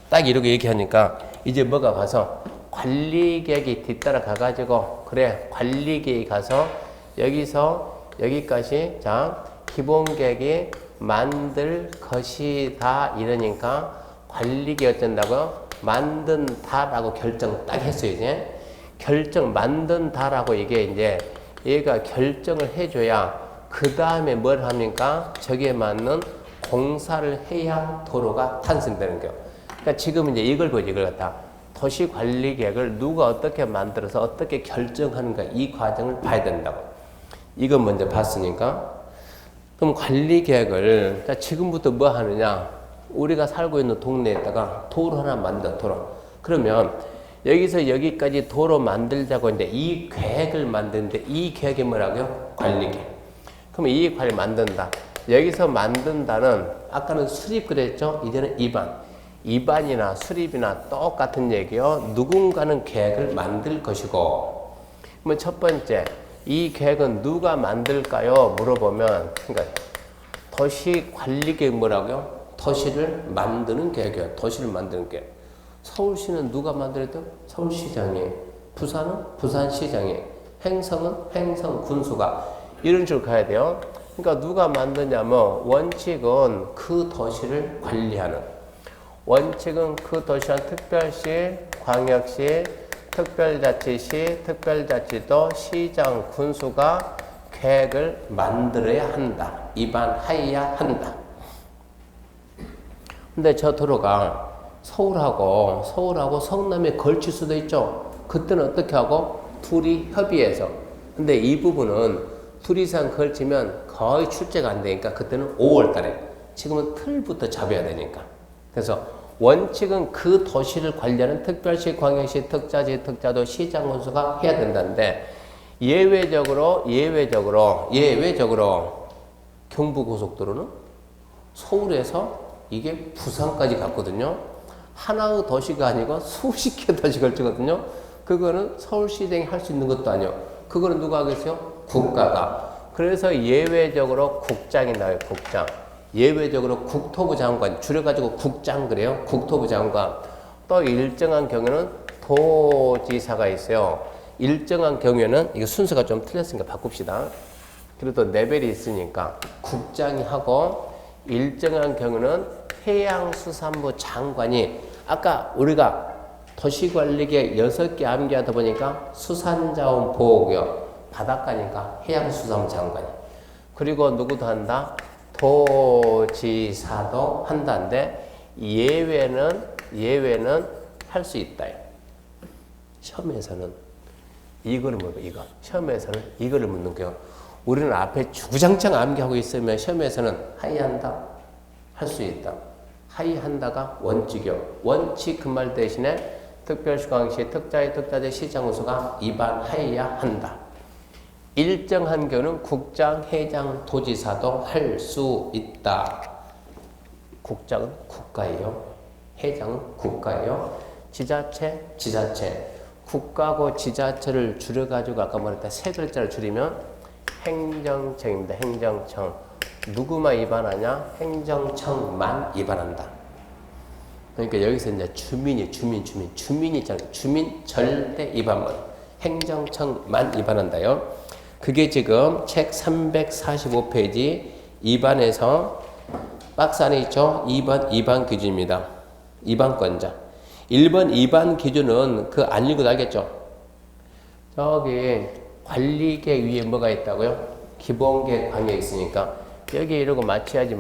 딱 이렇게 얘기하니까 이제 뭐가 가서 관리계획이 뒤따라 가가지고 그래 관리계획이 가서 여기서 여기까지 자 기본계획이 만들 것이다 이러니까 관리계획 어쩐다고요? 만든다라고 결정 딱 했어요. 이제 결정 만든다라고 이게 이제 얘가 결정을 해줘야 그 다음에 뭘 합니까? 저기에 맞는 공사를 해야 도로가 탄생되는 거예요. 그러니까 지금 이제 이걸 보죠. 이걸 갖다 도시관리계획을 누가 어떻게 만들어서 어떻게 결정하는가 이 과정을 봐야 된다고. 이건 먼저 봤으니까. 그럼 관리계획을 지금부터 뭐 하느냐? 우리가 살고 있는 동네에다가 도로 하나 만들어. 도로. 그러면 여기서 여기까지 도로 만들자고 했는데 이 계획을 만드는데 이 계획이 뭐라고요? 관리계획. 그럼 이 관리 만든다. 여기서 만든다는 아까는 수립 그랬죠? 이제는 입안. 입안이나 수립이나 똑같은 얘기요. 누군가는 계획을 만들 것이고. 그러면 첫 번째 이 계획은 누가 만들까요? 물어보면 그러니까 도시관리계획 뭐라고요? 도시를 만드는 계획이에요. 도시를 만드는 계획. 서울시는 누가 만들었대요? 서울시장이. 부산은 부산시장이. 행성은 행성군수가. 이런 식으로 가야 돼요. 그러니까 누가 만드냐면 원칙은 그 도시를 관리하는. 원칙은 그 도시한 특별시, 광역시, 특별자치시, 특별자치도, 시장, 군수가 계획을 만들어야 한다. 입안해야 한다. 근데 저 도로가 서울하고 성남에 걸칠 수도 있죠. 그때는 어떻게 하고? 둘이 협의해서. 근데 이 부분은 둘 이상 걸치면 거의 출제가 안 되니까 그때는 5월 달에. 지금은 틀부터 잡아야 되니까. 그래서 원칙은 그 도시를 관리하는 특별시, 광역시, 특자지, 특자도, 시장 군수가 해야 된다는데 예외적으로 경부고속도로는 서울에서 이게 부산까지 갔거든요. 하나의 도시가 아니고 수십 개 도시 걸치거든요. 그거는 서울시장이 할 수 있는 것도 아니에요. 그거는 누가 하겠어요? 국가가. 그래서 예외적으로 국장이 나와요. 국장. 예외적으로 국토부 장관, 줄여가지고 국장 그래요. 국토부 장관. 또 일정한 경우에는 도지사가 있어요. 일정한 경우에는 이거 순서가 좀 틀렸으니까 바꿉시다. 그래도 레벨이 있으니까 국장이 하고 일정한 경우는 해양수산부 장관이 아까 우리가 도시관리계 6개 암기하다 보니까 수산자원보호구역 바닷가니까 해양수산부 장관이 그리고 누구도 한다? 도지사도 한다는데 예외는 할 수 있다. 시험에서는 이거를 물어봐. 이거 시험에서는 이거를 묻는 거예요. 우리는 앞에 주구장창 암기하고 있으면 시험에서는 하이한다 할 수 있다. 하이한다가 원칙이요. 원칙 그 말 대신에 특별시, 광역시, 특자의, 특자재, 시장 군수가 입안해야 한다. 일정한 경우는 국장, 회장, 도지사도 할 수 있다. 국장은 국가예요. 회장은 국가예요. 지자체. 국가고 지자체를 줄여가지고 아까 말했다. 세 글자를 줄이면 행정청입니다. 행정청. 누구만 입안하냐? 행정청만 입안한다. 그러니까 여기서 이제 주민이 있잖아요. 주민 절대 입안만. 행정청만 입안한다요. 그게 지금 책 345페이지 2반에서 박스 안에 있죠? 2번 2반 기준입니다. 2반권자. 1번 2반 기준은 그 안 읽어도 알겠죠? 저기 관리계 위에 뭐가 있다고요? 기본계 광역 있으니까 여기 이러고 맞춰야지.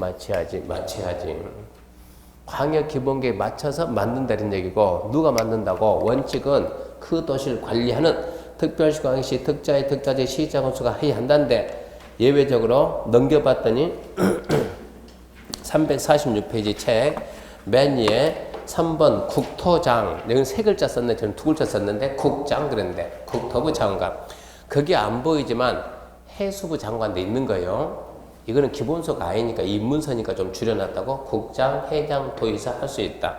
광역 기본계에 맞춰서 만든다는 얘기고 누가 만든다고? 원칙은 그 도시를 관리하는 특별시, 광역시, 특자의, 특자재, 시장 군수가 해야 한다는데 예외적으로 넘겨봤더니 346페이지 책 맨 위에 3번 국토장. 여기는 세 글자 썼네. 저는 두 글자 썼는데 국장 그랬는데 국토부 장관. 그게 안 보이지만 해수부 장관도 있는 거예요. 이거는 기본소가 아니니까 입문서니까 좀 줄여놨다고 국장, 회장, 도의사 할 수 있다.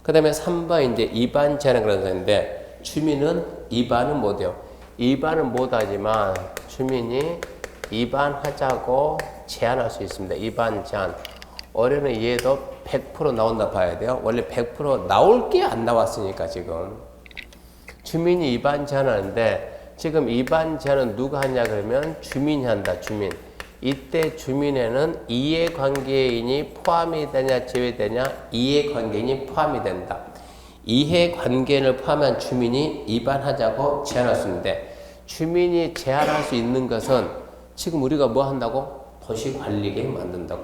그 다음에 3번 이제 입안 제한 그런 건데 주민은 입안은 못해요. 입안은 못하지만 주민이 입안하자고 제안할 수 있습니다. 입안 제안. 올해는 얘도 100% 나온다 봐야 돼요. 원래 100% 나올 게 안 나왔으니까 지금. 주민이 입안 제안하는데 지금 입안 제안은 누가 하냐 그러면 주민이 한다. 주민. 이때 주민에는 이해관계인이 포함이 되냐 제외되냐? 이해관계인이 포함이 된다. 이해관계인을 포함한 주민이 입안하자고 제안할 수 있는데 주민이 제안할 수 있는 것은 지금 우리가 뭐 한다고? 도시관리계획 만든다고.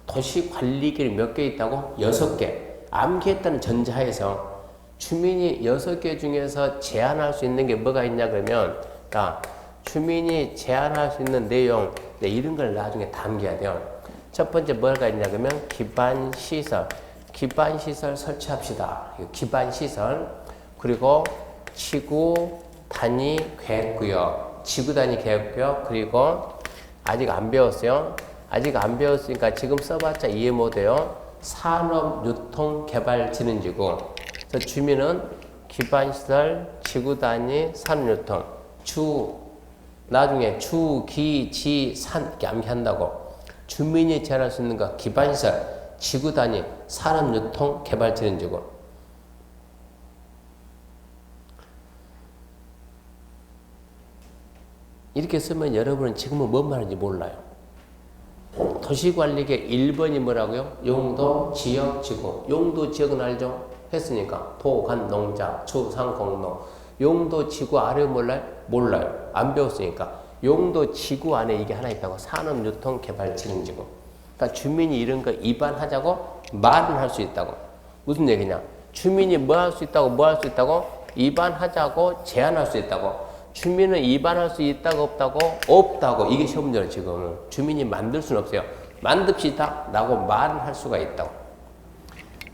도시관리계획 몇 개 있다고? 6개. 암기했다는 전제하에서 주민이 6개 중에서 제안할 수 있는 게 뭐가 있냐 그러면 주민이 제안할 수 있는 내용 이런 걸 나중에 담겨야 돼요. 첫 번째 뭐가 있냐 그러면 기반시설. 기반시설 설치합시다. 기반시설. 그리고 지구 단위 계획구역. 지구 단위 계획구역. 그리고 아직 안 배웠어요. 아직 안 배웠으니까 지금 써봤자 이해 못해요. 산업유통개발진흥지구. 그래서 주민은 기반시설, 지구 단위, 산업유통. 나중에 주, 기, 지, 산 이렇게 암기한다고. 주민이 제안할 수 있는 거 기반시설, 지구 단위, 산업유통개발진흥지구. 이렇게 쓰면 여러분은 지금은 뭔 말인지 몰라요. 도시관리계 1번이 뭐라고요? 용도, 지역, 지구. 용도, 지역은 알죠? 했으니까 도, 간, 농자, 주, 상, 공농. 용도, 지구 아래 몰라요? 몰라요. 안 배웠으니까. 용도, 지구 안에 이게 하나 있다고. 산업유통개발진흥지구. 그러니까 주민이 이런 거 입안하자고 말은 할 수 있다고. 무슨 얘기냐? 주민이 뭐 할 수 있다고 뭐 할 수 있다고? 입안하자고 제안할 수 있다고. 주민은 입안할 수 있다고 없다고? 없다고. 이게 시험 문제로 지금 주민이 만들 수는 없어요. 만듭시다 라고 말은 할 수가 있다고.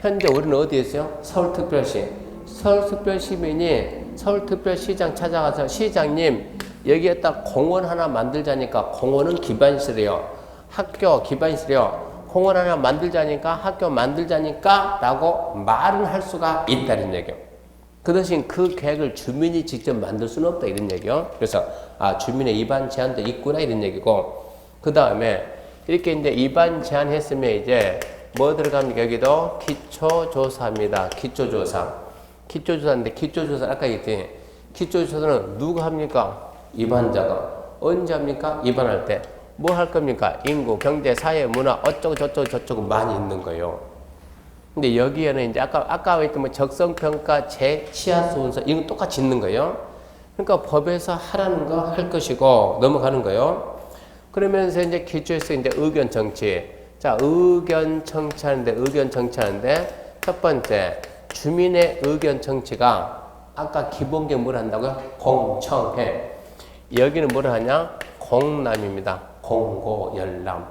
현재 우리는 어디에 있어요? 서울특별시. 서울특별시민이 서울특별시장 찾아가서 시장님 여기에다 공원 하나 만들자니까 공원은 기반시설이요. 학교 기반시설이요. 공원 하나 만들자니까 학교 만들자니까 라고 말은 할 수가 있다는 얘기예요. 그 대신 그 계획을 주민이 직접 만들 수는 없다 이런 얘기요. 그래서 주민의 입안 제한도 있구나 이런 얘기고, 그 다음에 이렇게 이제 입안 제한했으면 이제 뭐 들어갑니까? 여기도 기초조사입니다. 기초조사인데 기초조사 아까 얘기했더니 기초조사는 누가 합니까? 입안자가. 언제 합니까? 입안할 때. 뭐 할 겁니까? 인구, 경제, 사회, 문화 어쩌고 저쩌고 많이 있는 거예요. 근데 여기에는 이제 아까 했던 뭐 적성평가, 치하 순서 이건 똑같이 있는 거예요. 그러니까 법에서 하라는 거 할 것이고 넘어가는 거예요. 그러면서 이제 기초에서 이제 의견 청취. 자, 의견 청취하는데 첫 번째 주민의 의견 청취가 아까 기본계 뭘 한다고요? 공청회. 여기는 뭘 하냐? 공람입니다. 공고열람.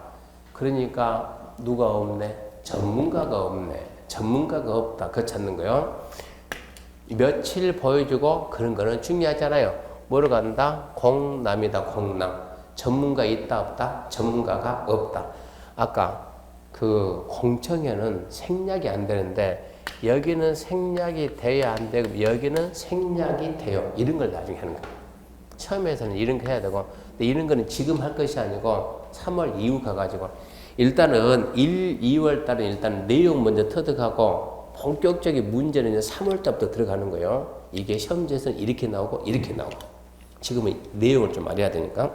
그러니까 누가 없네? 전문가가 없네. 전문가가 없다. 그거 찾는 거요. 며칠 보여주고 그런 거는 중요하잖아요. 뭐로 간다? 공남이다. 공남. 전문가 있다 없다? 전문가가 없다. 아까 그 공청회는 생략이 안 되는데 여기는 생략이 돼야 안 되고 여기는 생략이 돼요. 이런 걸 나중에 하는 거예요. 처음에서는 이런 거 해야 되고, 근데 이런 거는 지금 할 것이 아니고 3월 이후 가가지고 일단은 2월 달은 일단 내용 먼저 터득하고 본격적인 문제는 이제 3월 달부터 들어가는 거예요. 이게 시험지에서는 이렇게 나오고 이렇게 나오고. 지금은 내용을 좀 알아야 되니까.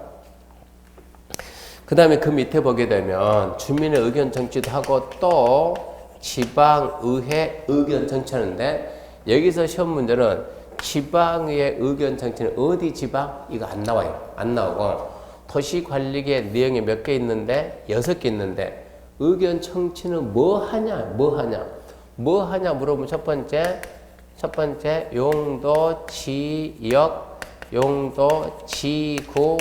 그 다음에 그 밑에 보게 되면 주민의 의견 청취도 하고 또 지방의회 의견 청취하는데 여기서 시험 문제는 지방의회 의견 청취는 어디 지방? 이거 안 나와요. 안 나오고 도시관리계 내용이 몇 개 있는데 6개 있는데 의견 청취는 뭐 하냐 물어보면 첫 번째 용도 지역, 용도 지구,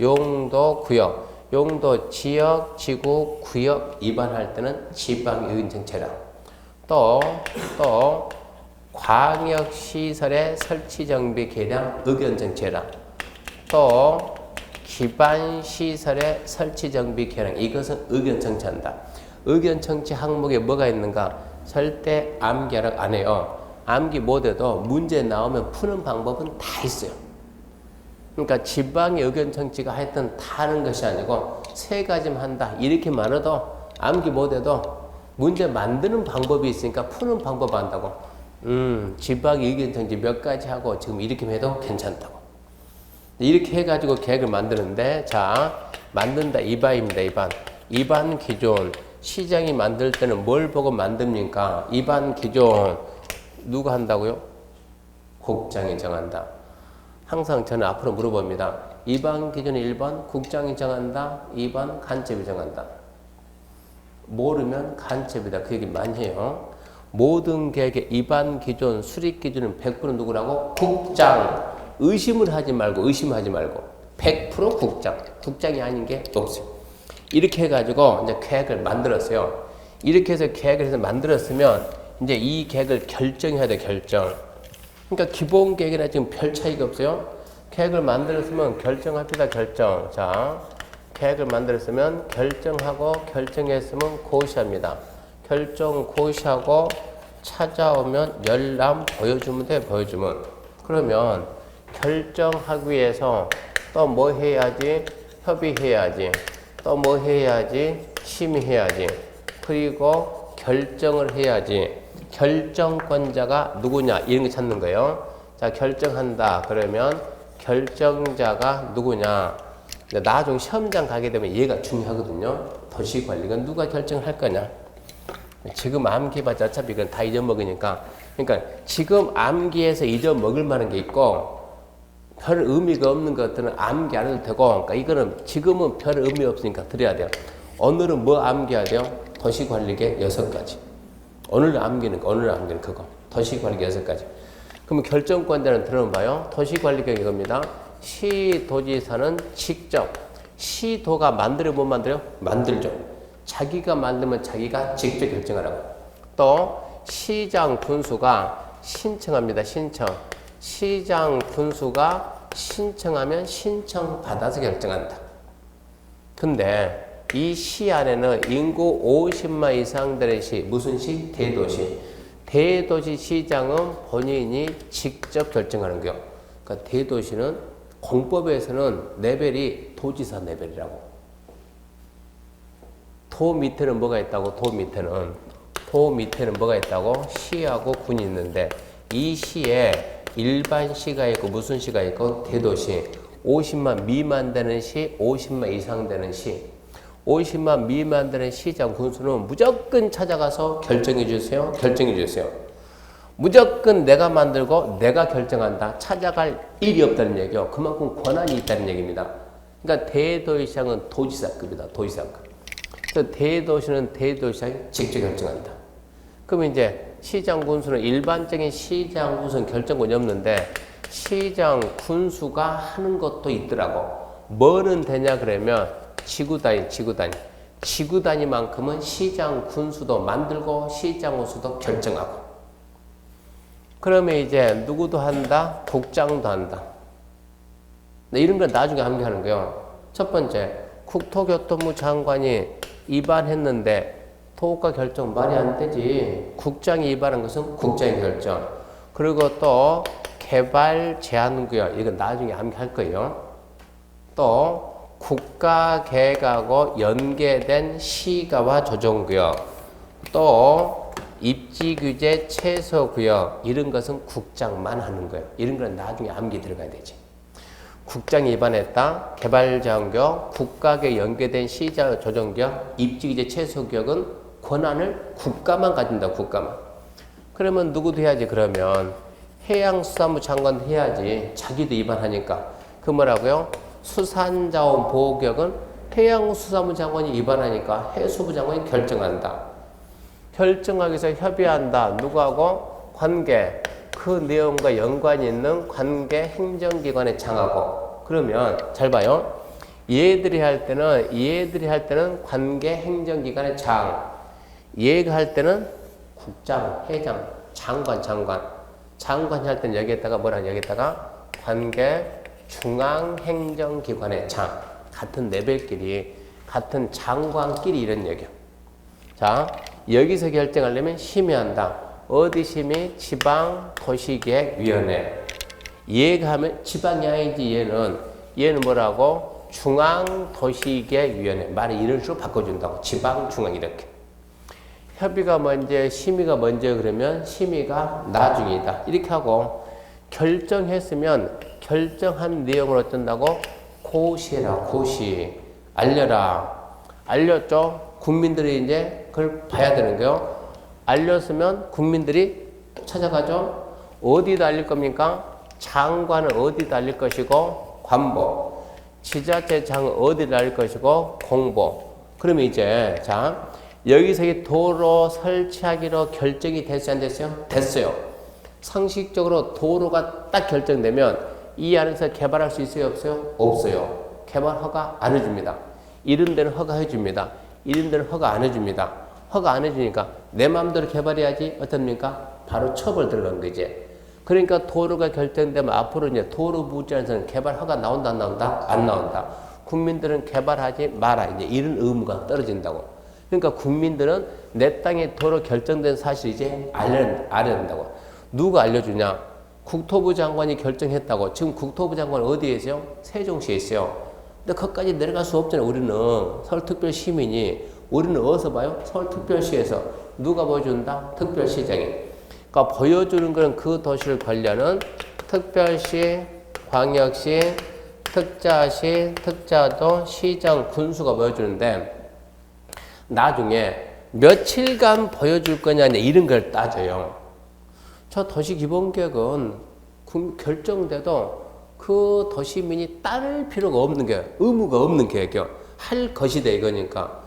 용도 구역. 용도 지역, 지구, 구역 위반할 때는 지방 의견 청취라. 또 광역시설의 설치 정비 계량 의견 청취라. 또 기반시설의 설치 정비 계량, 이것은 의견 청취한다. 의견 청취 항목에 뭐가 있는가? 절대 암기하라고 안 해요. 암기 못해도 문제 나오면 푸는 방법은 다 있어요. 그러니까 지방의 의견 청취가 하여튼 다 하는 것이 아니고 3가지만 한다 이렇게 말해도 암기 못해도 문제 만드는 방법이 있으니까 푸는 방법 안다고. 지방 의견 청취 몇 가지 하고 지금 이렇게 해도 괜찮다고. 이렇게 해가지고 계획을 만드는데, 자, 만든다 이반입니다. 이반. 이반 기존. 시장이 만들 때는 뭘 보고 만듭니까? 이반 기존. 누가 한다고요? 국장이 정한다. 항상 저는 앞으로 물어봅니다. 이반 기준은 1번 국장이 정한다. 2번 간첩이 정한다. 모르면 간첩이다. 그 얘기 많이 해요. 모든 계획의 이반 기준, 수립 기준은 100% 누구라고? 국장. 의심을 하지 말고, 의심하지 말고. 100% 국장. 국장이 아닌 게 없어요. 이렇게 해가지고 이제 계획을 만들었어요. 이렇게 해서 계획을 해서 만들었으면 이제 이 계획을 결정해야 돼, 결정. 그러니까 기본 계획이나 지금 별 차이가 없어요. 계획을 만들었으면 결정합시다, 결정. 자, 계획을 만들었으면 결정하고 결정했으면 고시합니다. 결정 고시하고 찾아오면 열람 보여주면 돼, 보여주면. 그러면 결정하기 위해서 또 뭐 해야지? 협의해야지. 또 뭐 해야지? 심의해야지. 그리고 결정을 해야지. 결정권자가 누구냐? 이런 거 찾는 거예요. 자, 결정한다. 그러면 결정자가 누구냐? 나중에 시험장 가게 되면 얘가 중요하거든요. 도시관리가 누가 결정할 거냐? 지금 암기해봤자 어차피 이건 다 잊어먹으니까. 그러니까 지금 암기해서 잊어먹을 만한 게 있고 별 의미가 없는 것들은 암기 안 해도 되고, 그러니까 이거는 지금은 별 의미 없으니까 드려야 돼요. 오늘은 뭐 암기해야 돼요? 도시관리계 6가지. 오늘 암기는 그거. 도시관리계 6가지. 그러면 결정권자는 들어봐요. 도시관리계 이겁니다. 시도지사는 직접, 시도가 만들어 못 만들어요? 만들죠. 자기가 만들면 자기가 직접 결정하라고. 또 시장 군수가 신청합니다. 신청. 시장 군수가 신청하면 신청 받아서 결정한다. 근데 이 시 안에는 인구 50만 이상 되는 시, 무슨 시? 대도시. 대도시 시장은 본인이 직접 결정하는 거예요. 그러니까 대도시는 공법에서는 레벨이 도지사 레벨이라고. 도 밑에는 뭐가 있다고? 도 밑에는 뭐가 있다고? 시하고 군이 있는데 이 시에 일반 시가 있고 무슨 시가 있고 대도시. 50만 미만 되는 시, 50만 이상 되는 시. 50만 미만 되는 시장 군수는 무조건 찾아가서 결정해 주세요. 결정해 주세요. 무조건 내가 만들고 내가 결정한다. 찾아갈 일이 없다는 얘기요. 그만큼 권한이 있다는 얘기입니다. 그러니까 대도시장은 도지사급이다. 도지사급. 그래서 대도시는 대도시장이 직접 결정한다. 그럼 이제 시장 군수는 일반적인 시장 군수는 결정권이 없는데 시장 군수가 하는 것도 있더라고. 뭐는 되냐 그러면 지구단위만큼은 시장 군수도 만들고 시장 군수도 결정하고. 그러면 이제 누구도 한다? 국장도 한다. 이런 걸 나중에 암기하는 거예요. 첫 번째, 국토교통부 장관이 위반했는데 토가 결정 말이 안 되지. 국장이 위반한 것은 국장의 결정. 그리고 또 개발 제한구역, 이건 나중에 암기할 거예요. 또 국가계획하고 연계된 시가와 조정구역, 또 입지규제 최소구역, 이런 것은 국장만 하는 거예요. 이런 건 나중에 암기 들어가야 되지. 국장이 위반했다. 개발제한구역, 국가계획 연계된 시자 조정구역, 입지규제 최소구역은 권한을 국가만 가진다. 국가만. 그러면 누구도 해야지. 그러면 해양수산부 장관도 해야지. 자기도 위반하니까. 그 뭐라고요? 수산자원보호구역은 해양수산부 장관이 위반하니까 해수부 장관이 결정한다. 결정하기 위해서 협의한다. 누구하고? 관계. 그 내용과 연관이 있는 관계 행정기관에 장하고. 그러면 잘 봐요. 얘들이 할 때는 관계 행정기관에 장. 얘가 할 때는 국장, 회장, 장관이 할 때는 여기에다가 뭐라 여기에다가 관계 중앙행정기관의 장. 같은 레벨끼리, 같은 장관끼리 이런 얘기야. 자, 여기서 결정하려면 심의한다. 어디 심의? 지방도시계획위원회. 얘가 하면 지방이 아니지. 얘는 뭐라고? 중앙도시계획위원회. 말을 이런 식으로 바꿔준다고. 지방, 중앙 이렇게. 협의가 먼저, 심의가 먼저 그러면 심의가 나중이다. 이렇게 하고 결정했으면 결정한 내용을 어쩐다고? 고시해라. 고시. 알려라. 알렸죠? 국민들이 이제 그걸 봐야 되는 거요. 알렸으면 국민들이 찾아가죠? 어디다 알릴 겁니까? 장관은 어디다 알릴 것이고, 관보. 지자체장은 어디다 알릴 것이고, 공보. 그러면 이제, 자, 여기서 이 도로 설치하기로 결정이 됐어요, 안 됐어요? 됐어요. 상식적으로 도로가 딱 결정되면 이 안에서 개발할 수 있어요, 없어요? 없어요. 개발 허가 안 해줍니다. 이런 데는 허가해 줍니다. 이런 데는 허가 안 해줍니다. 허가 안 해주니까 내 마음대로 개발해야지 어떻습니까? 바로 처벌 들어간 거지. 그러니까 도로가 결정되면 앞으로 이제 도로 부지에서는 개발 허가 나온다, 안 나온다? 안 나온다. 국민들은 개발하지 마라. 이제 이런 의무가 떨어진다고. 그러니까 국민들은 내 땅에 도로 결정된 사실 이제 알아야 된다고. 누가 알려주냐? 국토부 장관이 결정했다고. 지금 국토부 장관 어디에 있어요? 세종시에 있어요. 근데 거기까지 내려갈 수 없잖아요. 우리는 서울특별시민이. 우리는 어디서 봐요? 서울특별시에서. 누가 보여준다? 특별시장이. 그러니까 보여주는 거는 그 도시를 관리하는 특별시, 광역시, 특자시, 특자도, 시장, 군수가 보여주는데 나중에 며칠간 보여줄 거냐 이런 걸 따져요. 저 도시기본계획은 결정돼도 그 도시민이 따를 필요가 없는 게 의무가 없는 계획이요. 할 것이다 이거니까.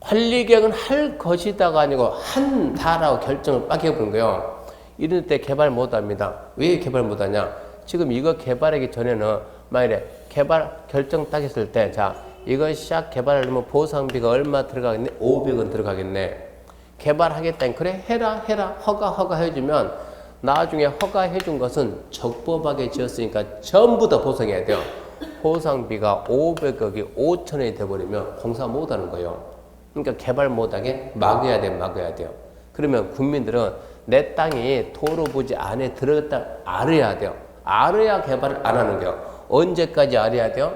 관리계획은 할 것이다가 아니고 한다라고 결정을 빡 해버린 거예요. 이런 때 개발 못합니다. 왜 개발 못하냐? 지금 이거 개발하기 전에는 만약에 개발 결정 딱 했을 때 자 이거 시작 개발하려면 보상비가 얼마 들어가겠네? 500원 들어가겠네. 개발하겠다니 그래 해라 허가 해주면 나중에 허가해준 것은 적법하게 지었으니까 전부 다 보상해야 돼요. 보상비가 500억이 5천원이 돼버리면 공사 못하는 거예요. 그러니까 개발 못하게 막아야 돼요. 그러면 국민들은 내 땅이 도로 부지 안에 들어갔다 알아야 돼요. 알아야 개발을 안 하는 거예요. 언제까지 알아야 돼요?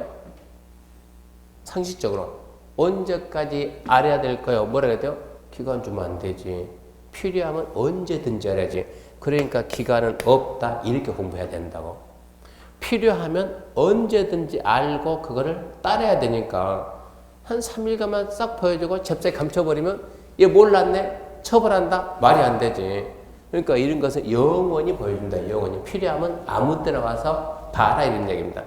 상식적으로 언제까지 알아야 될 거예요? 뭐라 해야 돼요? 기간 주면 안 되지. 필요하면 언제든지 알아야지. 그러니까 기간은 없다 이렇게 공부해야 된다고. 필요하면 언제든지 알고 그거를 따라야 되니까 한 3일간만 싹 보여주고 잽싸게 감춰버리면 얘 몰랐네? 처벌한다? 말이 안 되지. 그러니까 이런 것은 영원히 보여준다. 영원히. 필요하면 아무 때나 와서 봐라 이런 얘기입니다.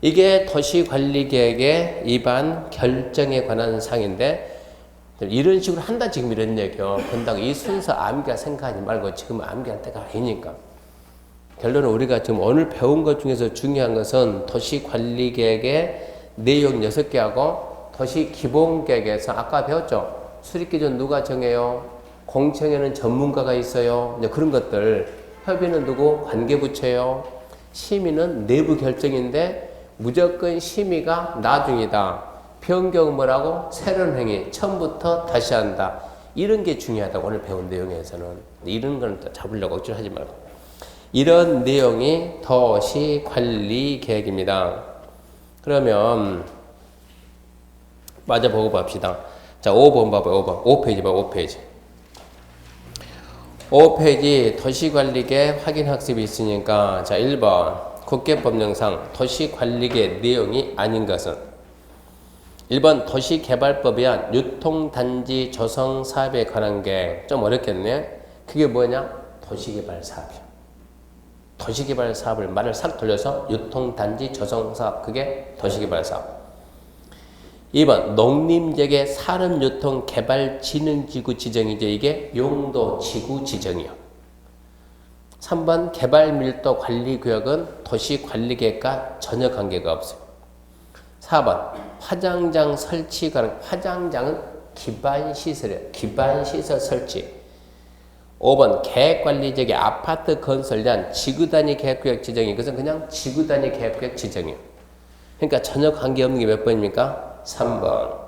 이게 도시관리계획의 입안 결정에 관한 사항인데 이런 식으로 한다 지금 이런 얘기요. 근데 이 순서 암기가 생각하지 말고 지금 암기할 때가 아니니까. 결론은 우리가 지금 오늘 배운 것 중에서 중요한 것은 도시관리계획의 내용 6개하고 도시기본계획에서 아까 배웠죠. 수립기준 누가 정해요? 공청회는 전문가가 있어요. 이제 그런 것들. 협의는 누구? 관계부처예요. 심의는 내부 결정인데 무조건 심의가 나중이다. 변경 뭐라고? 새로운 행위. 처음부터 다시 한다. 이런 게 중요하다고 오늘 배운 내용에서는. 이런 건 잡으려고 억지로 하지 말고. 이런 내용이 도시관리계획입니다. 그러면 맞아 보고 봅시다. 자, 5번 봐봐요. 5번. 5페이지 봐. 5페이지. 5페이지 도시관리계획 확인학습이 있으니까 자 1번 국계법령상 도시관리계획 내용이 아닌 것은 1번 도시개발법에 의한 유통단지 조성 사업에 관한 게 좀 어렵겠네. 그게 뭐냐? 도시개발사업이요. 도시개발사업을 말을 싹 돌려서 유통단지 조성 사업 그게 도시개발사업. 2번 농림지역의 산업유통개발진흥지구 지정이죠. 이게 용도지구 지정이요. 3번 개발밀도관리구역은 도시관리계획과 전혀 관계가 없어요. 4번 화장장 설치 가능. 화장장은 기반시설이에요. 기반시설 설치. 5번 계획관리지역의 아파트 건설에 대한 지구단위 계획구역 지정이 이것은 그냥 지구단위 계획구역 지정이에요. 그러니까 전혀 관계없는 게 몇 번입니까? 3번.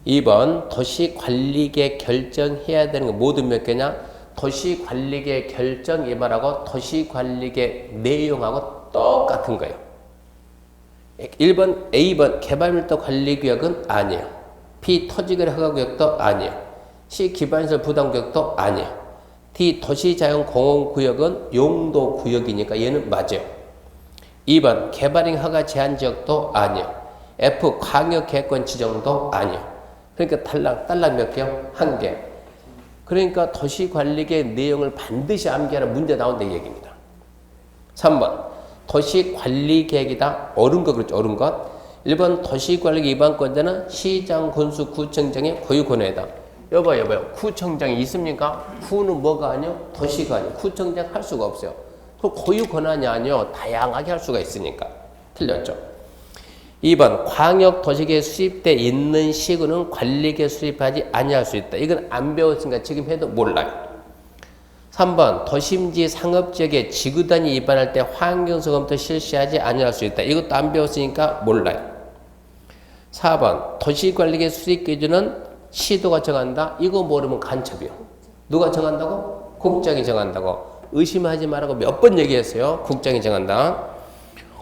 2번 도시관리계획 결정해야 되는 거 모두 몇 개냐? 도시관리계획 결정 이 말하고 도시관리계획 내용하고 똑같은 거예요. 1번 A번 개발밀도 관리구역은 아니에요. B 토지거래 허가구역도 아니에요. C 기반시설 부담구역도 아니에요. D 도시자연공원구역은 용도구역이니까 얘는 맞아요. 2번 개발행 허가 제한지역도 아니에요. F 광역계획권 지정도 아니에요. 그러니까 딸랑 몇 개요? 1개. 그러니까 도시관리계획 내용을 반드시 암기하라 문제 나온다 이 얘기입니다. 3번 도시관리계획이다. 옳은 거 그렇죠. 옳은 것. 1번 도시관리계획 위반권자는 시장, 군수, 구청장의 고유 권한이다. 여봐요. 구청장이 있습니까? 구는 뭐가 아니요? 도시가 아니요. 구청장 할 수가 없어요. 그 고유 권한이 아니요. 다양하게 할 수가 있으니까. 틀렸죠. 2번 광역도시계획 수립돼 있는 시군은 관리계획 수립하지 아니할 수 있다. 이건 안 배웠으니까 지금 해도 몰라요. 3번 도심지 상업지역에 지구단위 위반할 때 환경성 검토 실시하지 아니할 수 있다. 이것도 안 배웠으니까 몰라요. 4번 도시관리계획 수립 기준은 시도가 정한다. 이거 모르면 간첩이요. 누가 정한다고? 국장이 정한다고. 의심하지 말라고 몇 번 얘기했어요. 국장이 정한다.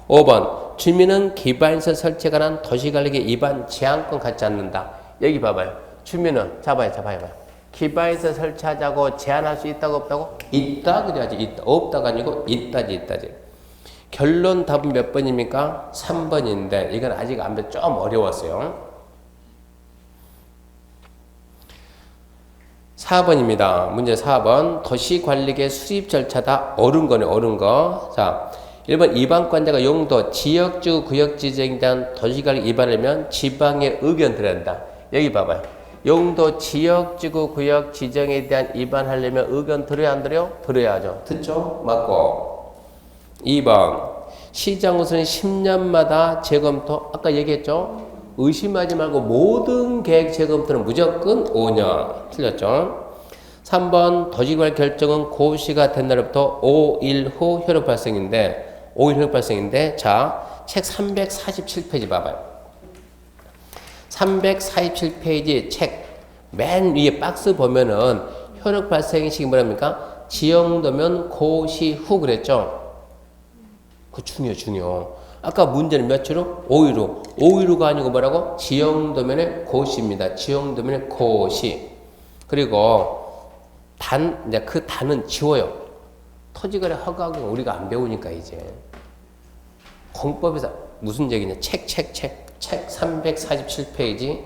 5번 주민은 기반시설 설치에 관한 도시관리계획 위반 제한권 갖지 않는다. 여기 봐봐요. 주민은 잡아요. 기반시설 설치하자고 제한할 수 있다고 없다고? 있다 그래야지. 있다. 없다가 아니고 있다지. 결론 답은 몇 번입니까? 3번인데 이건 아직 안 돼. 좀 어려웠어요. 4번입니다. 문제 4번 도시관리계획 수립 절차다. 옳은 거네. 옳은 거. 자 1번 위반권자가 용도, 지역주, 구역 지정에 대한 도시관리 위반이면 지방에 의견 드려야 한다. 여기 봐봐요. 용도, 지역지구, 구역 지정에 대한 위반하려면 의견 들어야 안 들어요? 들어야죠. 듣죠? 맞고. 2번 시장으로서는 10년마다 재검토. 아까 얘기했죠? 의심하지 말고 모든 계획 재검토는 무조건 5년. 틀렸죠? 3번 도시관리 결정은 고시가 된 날부터 5일 후 효력 발생인데 자, 책 347페이지 봐봐요. 347페이지 책 맨 위에 박스 보면은 효력 발생식이 뭐랍니까? 지형도면 고시 후 그랬죠? 그 중요. 아까 문제는 몇 주로? 5일 후가 아니고 뭐라고? 지형도면의 고시입니다. 지형도면의 고시. 그리고 이제 그 단은 지워요. 토지거래 허가는 우리가 안 배우니까 이제. 공법에서 무슨 얘기냐? 책 347페이지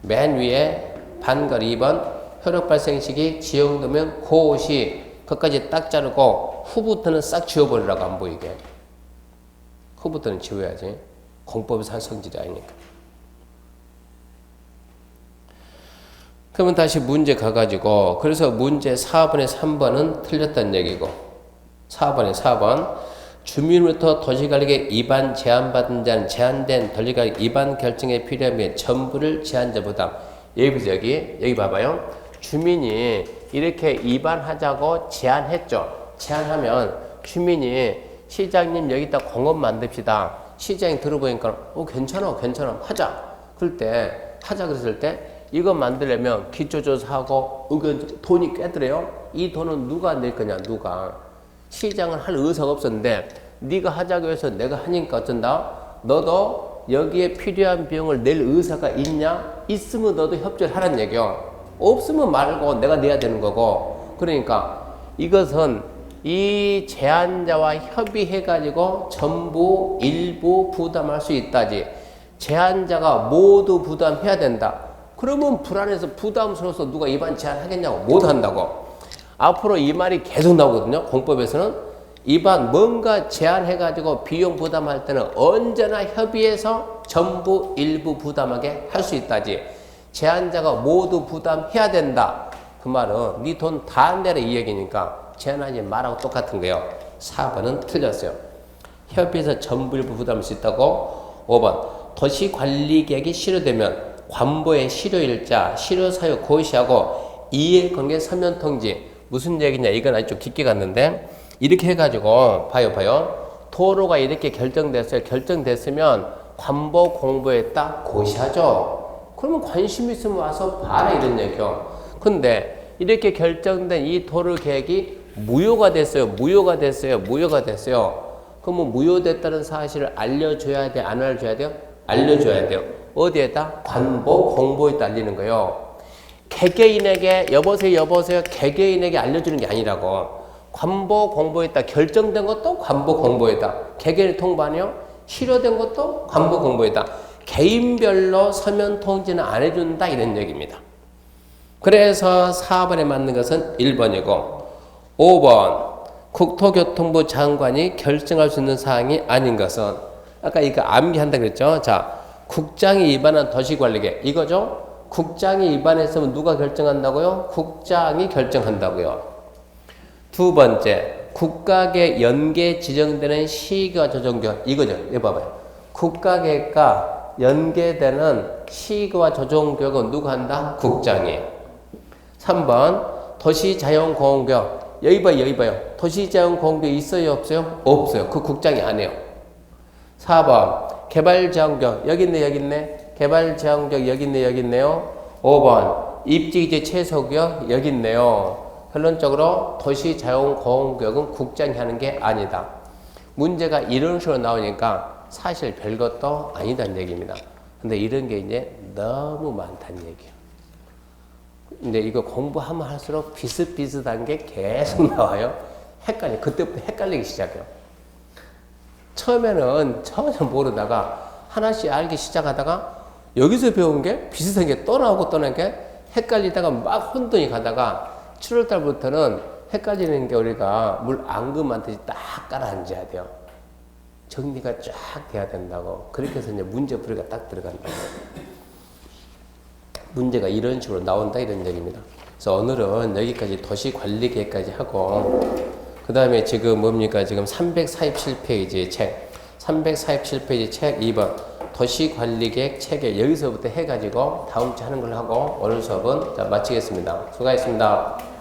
맨 위에 반걸 2번 효력 발생 시기 지형도면 고시 그것까지 딱 자르고 후부터는 싹 지워버리라고 안 보이게. 후부터는 지워야지. 공법에서 한 성질이 아니니까. 그러면 다시 문제 가가지고 그래서 문제 4번에 3번은 틀렸다는 얘기고 4번 주민으로부터 도시관리계획 위반 제한받은 자는 제한된 도시관리 위반 결정에 필요하면 전부를 제한자 부담. 여기 봐봐요. 주민이 이렇게 위반하자고 제안했죠. 제안하면 주민이 시장님 여기다 공원 만듭시다. 시장이 들어보니까 괜찮아 하자. 그랬을 때 이거 만들려면 기초조사하고 의견 돈이 꽤 들어요. 이 돈은 누가 낼 거냐? 누가. 시장은 할 의사가 없었는데 네가 하자고 해서 내가 하니까 어쩐다? 너도 여기에 필요한 비용을 낼 의사가 있냐? 있으면 너도 협조를 하라는 얘기요. 없으면 말고 내가 내야 되는 거고. 그러니까 이것은 이 제한자와 협의해가지고 전부 일부 부담할 수 있다지. 제한자가 모두 부담해야 된다. 그러면 불안해서 부담스러워서 누가 위반 제한하겠냐고. 못한다고. 앞으로 이 말이 계속 나오거든요. 공법에서는 위반 뭔가 제한해가지고 비용 부담할 때는 언제나 협의해서 전부 일부 부담하게 할 수 있다지. 제한자가 모두 부담해야 된다. 그 말은 네 돈 다 내라 이 얘기니까 제한하지 말하고 똑같은 거예요. 4번은 틀렸어요. 협의해서 전부 일부 부담할 수 있다고. 5번 도시관리계획이 실효되면 관보의 실효일자, 실효사유 고시하고 이해관계 서면 통지. 무슨 얘기냐? 이건 아주 좀 깊게 갔는데 이렇게 해가지고 봐요. 도로가 이렇게 결정됐어요. 결정됐으면 관보 공보했다 고시하죠. 그러면 관심 있으면 와서 봐라 이런 얘기요. 근데 이렇게 결정된 이 도로 계획이 무효가 됐어요. 그러면 무효됐다는 사실을 알려줘야 돼? 안 알려줘야 돼요? 알려줘야 돼요. 어디에다? 관보 공보에다 알리는 거예요. 개개인에게 여보세요 개개인에게 알려주는 게 아니라고. 관보 공보에다 결정된 것도 관보 공보에다. 개개인 통보 아니요? 실효된 것도 관보 공보에다. 개인별로 서면 통지는 안 해준다 이런 얘기입니다. 그래서 4번에 맞는 것은 1번이고 5번 국토교통부 장관이 결정할 수 있는 사항이 아닌 것은 아까 이거 암기한다 그랬죠. 자, 국장이 위반한 도시관리계획 이거죠. 국장이 위반했으면 누가 결정한다고요? 국장이 결정한다고요. 두 번째, 국가계획 연계 지정되는 시기와 조정규칙 이거죠. 이거 봐봐요. 국가계획과 연계되는 시기와 조정규칙은 누가 한다? 국장이에요. 3번, 도시자연공원구역 여기 봐요. 도시자연공원구역 있어요? 없어요? 없어요. 그 국장이 안 해요. 4번, 개발제한구역 여기 있네. 개발제한구역 여기 있네요. 5번, 입지기지 최소구역 여기 있네요. 결론적으로 도시자연공원구역은 국장이 하는 게 아니다. 문제가 이런 식으로 나오니까 사실 별것도 아니다는 얘기입니다. 근데 이런 게 이제 너무 많다는 얘기예요. 근데 이거 공부하면 할수록 비슷비슷한 게 계속 나와요. 그때부터 헷갈리기 시작해요. 처음에는 전혀 모르다가 하나씩 알기 시작하다가 여기서 배운 게 비슷한 게 또 나오고 또 나오는 게 헷갈리다가 막 혼돈이 가다가 7월달부터는 헷갈리는 게 우리가 물 앙금한테 딱 깔아앉아야 돼요. 정리가 쫙 돼야 된다고. 그렇게 해서 이제 문제 풀이가 딱 들어간다고. 문제가 이런 식으로 나온다 이런 얘기입니다. 그래서 오늘은 여기까지 도시관리계획까지 하고 그 다음에 지금 뭡니까? 지금 347페이지 책 347페이지 책 2번 도시관리계획 체계 여기서부터 해가지고 다음 주 하는 걸로 하고 오늘 수업은 마치겠습니다. 수고하셨습니다.